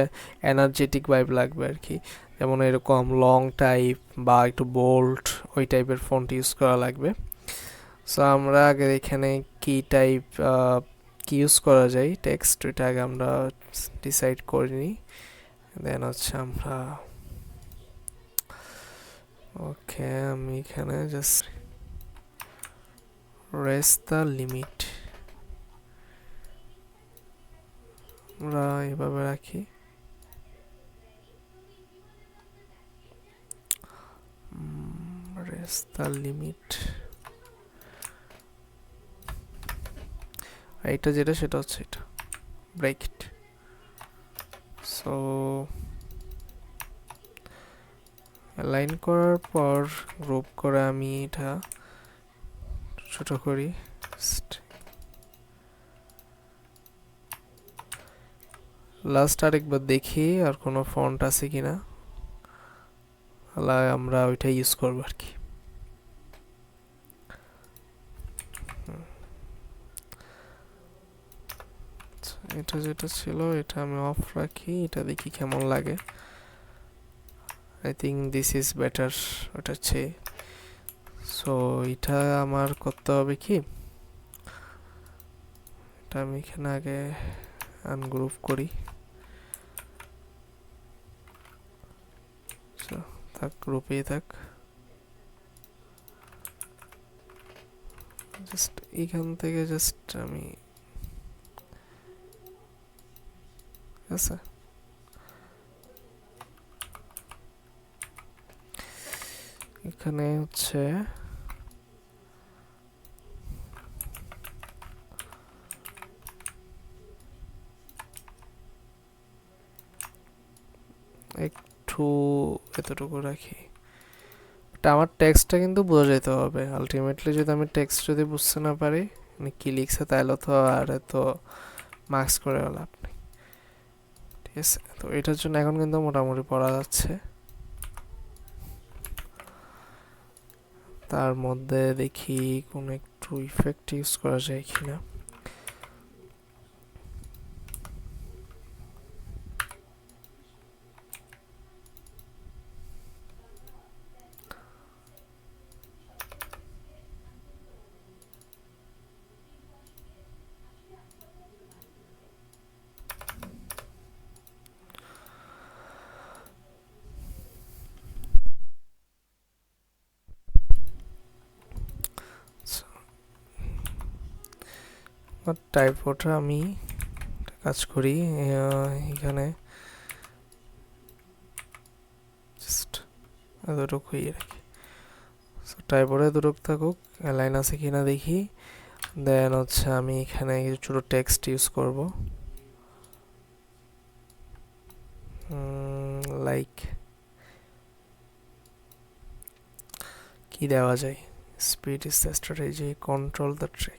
S1: এনার্জেটিক ভাইব লাগবে আর কি। যেমন এরকম লং টাইপ বা একটু বোল্ড ওই টাইপের ফন্ট ইউজ করা লাগবে। সো আমরা আগে এখানে কি টাইপ কি ইউজ করা যায় টেক্সট, ওইটা আগে আমরা ডিসাইড করে নিই। দেন হচ্ছে আমরা ওকে, আমি এখানে জাস্ট রেস দ্য লিমিট আমরা এভাবে রাখি। রেস দ্য লিমিট, এইটা যেটা সেটা হচ্ছে এটা ব্রেক ইট। সো অ্যালাইন করার পর গ্রুপ করে আমি এটা ছোট করি। লাস্ট আরেকবার দেখি আর কোনো ফন্ট আছে কিনা, আমরা ওইটা ইউজ করবো আর কি। এটা যেটা ছিল এটা আমি অফ রাখি, এটা দেখি কেমন লাগে। I think this is better ওটার চেয়ে। সো এটা আমার করতে হবে কি, এটা আমি এখানে আগে আনগ্রুপ করি। থাক, গ্রুপেই থাক। জাস্ট এখান থেকে জাস্ট আমি আচ্ছা এখানে হচ্ছে একটু এতটুকু রাখি। আমার টেক্সটটা কিন্তু বোঝা যেতে হবে আলটিমেটলি। যদি আমি টেক্সট যদি বুঝতে না পারি মানে কি লিখছে, তাহলে তো আর এত মার্কস করে লাভ নেই। ঠিক আছে, তো এটার জন্য এখন কিন্তু মোটামুটি পড়া যাচ্ছে। তার মধ্যে দেখি কোন একটু ইফেক্ট ইউজ করা যায় কিনা। টাইপোটা আমি কাজ করি এখানে জাস্ট এতটুকুই রাখি। টাইপোটা এতটুকু থাকুক, লাইন আছে কিনা দেখি। দেন হচ্ছে আমি এখানে কিছু ছোটো টেক্সট ইউজ করব, লাইক কি দেওয়া যায়, speed is the strategy, control the track.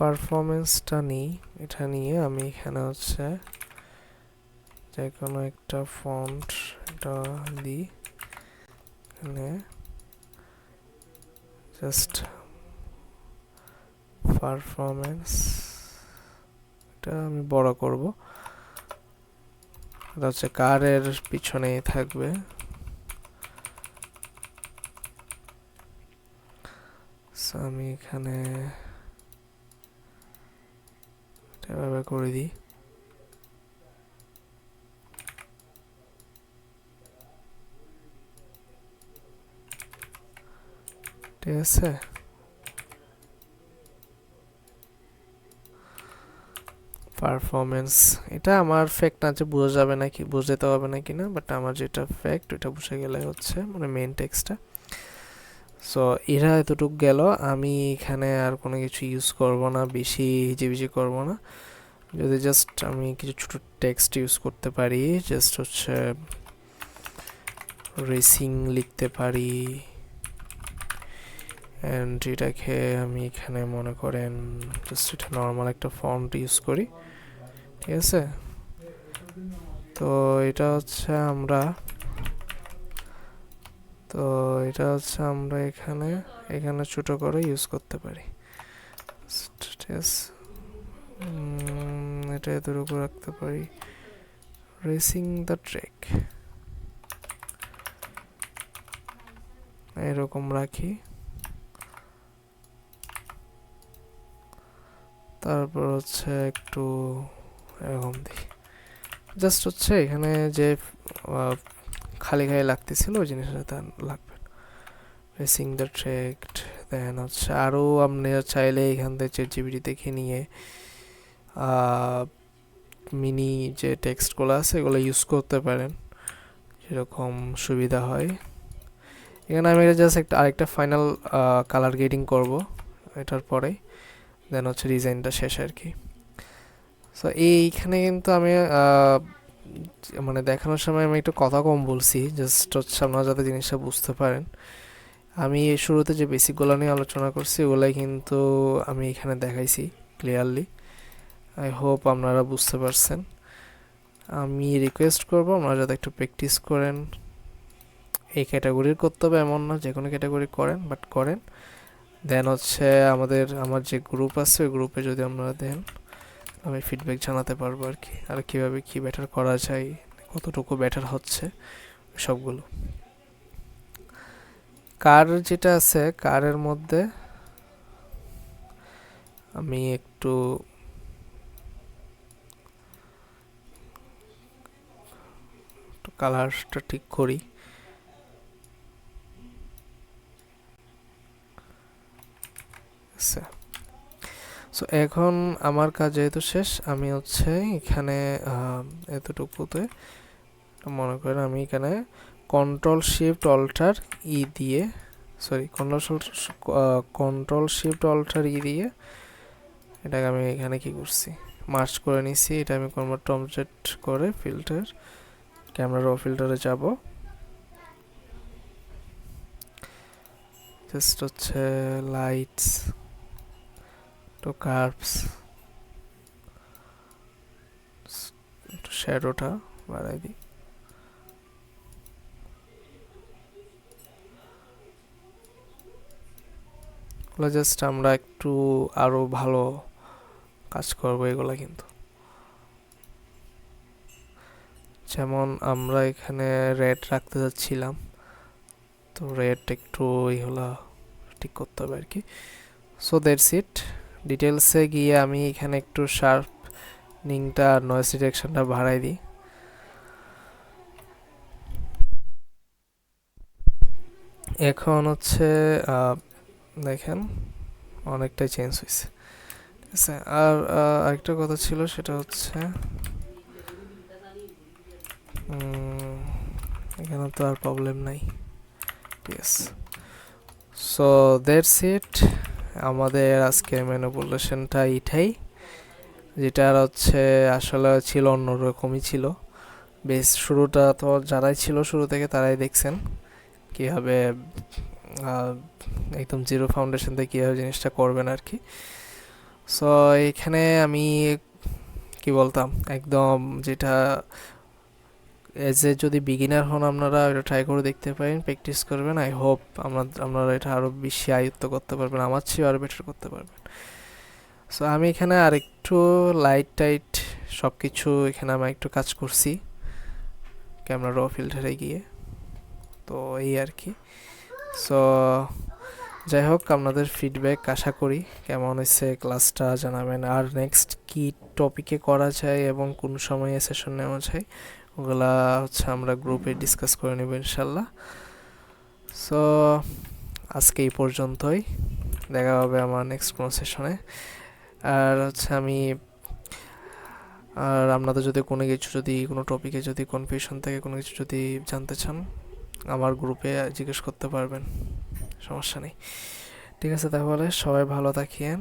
S1: পারফরমেন্সটা নিই, এটা নিয়ে আমি এখানে হচ্ছে যে কোনো একটা ফন্ট এটা দিই, এখানে জাস্ট পারফরমেন্স এটা আমি বড় করব। এটা হচ্ছে কারের পিছনেই থাকবে। আমি এখানে এভাবে করে দিই। ঠিক আছে, পারফরমেন্স এটা আমার ফ্যাক্ট না, যে বোঝা যাবে নাকি বুঝতে হবে নাকি না, বাট আমার যেটা ফ্যাক্ট ওটা বুঝে গেলে হচ্ছে মানে মেইন টেক্সটটা। সো এরা এতটুক গেল, আমি এখানে আর কোনো কিছু ইউজ করব না, বেশি হিজিবিজি করব না। যদি জাস্ট আমি কিছু ছোটো টেক্সট ইউজ করতে পারি, জাস্ট হচ্ছে রেসিং লিখতে পারি, অ্যান্ড এটাকে আমি এখানে মনে করেন জাস্ট এটা নর্মাল একটা ফন্ট ইউজ করি, ঠিক আছে। তো এটা হচ্ছে আমরা এখানে এখানে ছোট করে ইউজ করতে পারি, ঠিক আছে। এটা এতটুকু রাখতে পারি, রেসিং দ্য ট্রেক এরকম রাখি। তারপর হচ্ছে একটু এরকম দিই, জাস্ট হচ্ছে এখানে যে খালি খালি লাগতেছিল ওই জিনিসটা তা লাগবে। রেসিং দ্য ট্রেক, দেন হচ্ছে আরও আপনি চাইলে এখান থেকে চ্যাটজিপিটি দেখে নিয়ে মিনি যে টেক্সটগুলো আছে এগুলো ইউজ করতে পারেন, যেরকম সুবিধা হয়। এখানে আমি জাস্ট আরেকটা ফাইনাল কালার গ্রেডিং করব এটার পরে, দেন হচ্ছে ডিজাইনটা শেষ আর কি। সো এইখানে কিন্তু আমি মানে দেখানোর সময় আমি একটু কথা কম বলছি, জাস্ট হচ্ছে আপনারা যাতে জিনিসটা বুঝতে পারেন। আমি শুরুতে যে বেসিকগুলো নিয়ে আলোচনা করছি ওগুলাই কিন্তু আমি এখানে দেখাইছি ক্লিয়ারলি। আই হোপ আপনারা বুঝতে পারছেন। আমি রিকোয়েস্ট করব আপনারা যাতে একটু প্র্যাকটিস করেন। এই ক্যাটাগরির করতে হবে এমন না, যে কোনো ক্যাটাগরি করেন, বাট করেন। দেন হচ্ছে আমার যে গ্রুপ আছে ওই গ্রুপে যদি আপনারা দেন আমি ফিডব্যাক জানাতে পারবো আর কি, আর কীভাবে কী বেটার করা যায়, কতটুকু বেটার হচ্ছে সবগুলো। কার যেটা আছে কারের মধ্যে আমি একটু কালারটা ঠিক করি। সো এখন আমার কাজ যেহেতু শেষ, আমি হচ্ছে এখানে এতটুকুতে মনে করেন আমি এখানে কন্ট্রোল শিফট অল্টার ই দিয়ে কন্ট্রোল শিফট অল্টার ই দিয়ে এটাকে আমি এখানে কি করছি, মার্চ করে নিছি। এটা আমি কনভার্ট অবজেক্ট করে ফিল্টার, ক্যামেরা র ফিল্টারে যাব, জাস্ট হচ্ছে লাইটস তো কার্ভস, একটু শ্যাডোটা বাড়াই দিই। জাস্ট আমরা একটু আরো ভালো কাজ করব এগুলা কিন্তু। যেমন আমরা এখানে রেড রাখতে যাচ্ছিলাম, তো রেড একটু এইগুলা ঠিক করতে হবে আর কি। So that's it. ডিটেলসে গিয়ে আমি এখানে একটু শার্পনিংটা নয়েজ ডিটেকশনটা বাড়াই দিই। এখন হচ্ছে দেখেন অনেকটাই চেঞ্জ হয়েছে, ঠিক আছে। আর আরেকটা কথা ছিল সেটা হচ্ছে এখানে তো আর প্রবলেম নাই, ঠিক আছে। সো দ্যাটস ইট, আমাদের আজকে ম্যানিপুলেশনটা এটাই, যেটা হচ্ছে আসলে ছিল অন্যরকমই ছিল। বেশ শুরুটা তো যারাই ছিল শুরু থেকে তারাই দেখছেন কীভাবে একদম জিরো ফাউন্ডেশন থেকে কীভাবে জিনিসটা করবেন আর কি। সো এখানে আমি কি বলতাম একদম যেটা এজ এ যদি বিগিনার হন আপনারা এটা ট্রাই করে দেখতে পারেন, প্র্যাকটিস করবেন। আই হোপ আপনারা এটা আরও বেশি আয়ত্ত করতে পারবেন, আমার চেয়ে আরও বেটার করতে পারবেন। সো আমি এখানে আরেকটু লাইট টাইট সব কিছু এখানে আমি একটু কাজ করছি ক্যামেরা র ফিল্টারে গিয়ে, তো এই আর কি। সো যাই হোক আপনাদের ফিডব্যাক আশা করি কেমন হয়েছে ক্লাসটা জানাবেন, আর নেক্সট কি টপিকে করা যায় এবং কোন সময়ে সেশন নেওয়া যায় ওগুলা হচ্ছে আমরা গ্রুপে ডিসকাস করে নেব ইনশাল্লাহ। সো আজকে এই পর্যন্তই, দেখা হবে আমার নেক্সট কোনো সেশনে। আর হচ্ছে আর আপনাদের যদি কোনো টপিকে যদি কনফিউশন থাকে, কোনো কিছু যদি জানতে চান আমার গ্রুপে জিজ্ঞেস করতে পারবেন, সমস্যা নেই, ঠিক আছে। তাহলে সবাই ভালো থাকিয়েন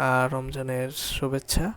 S1: আর রমজানের শুভেচ্ছা।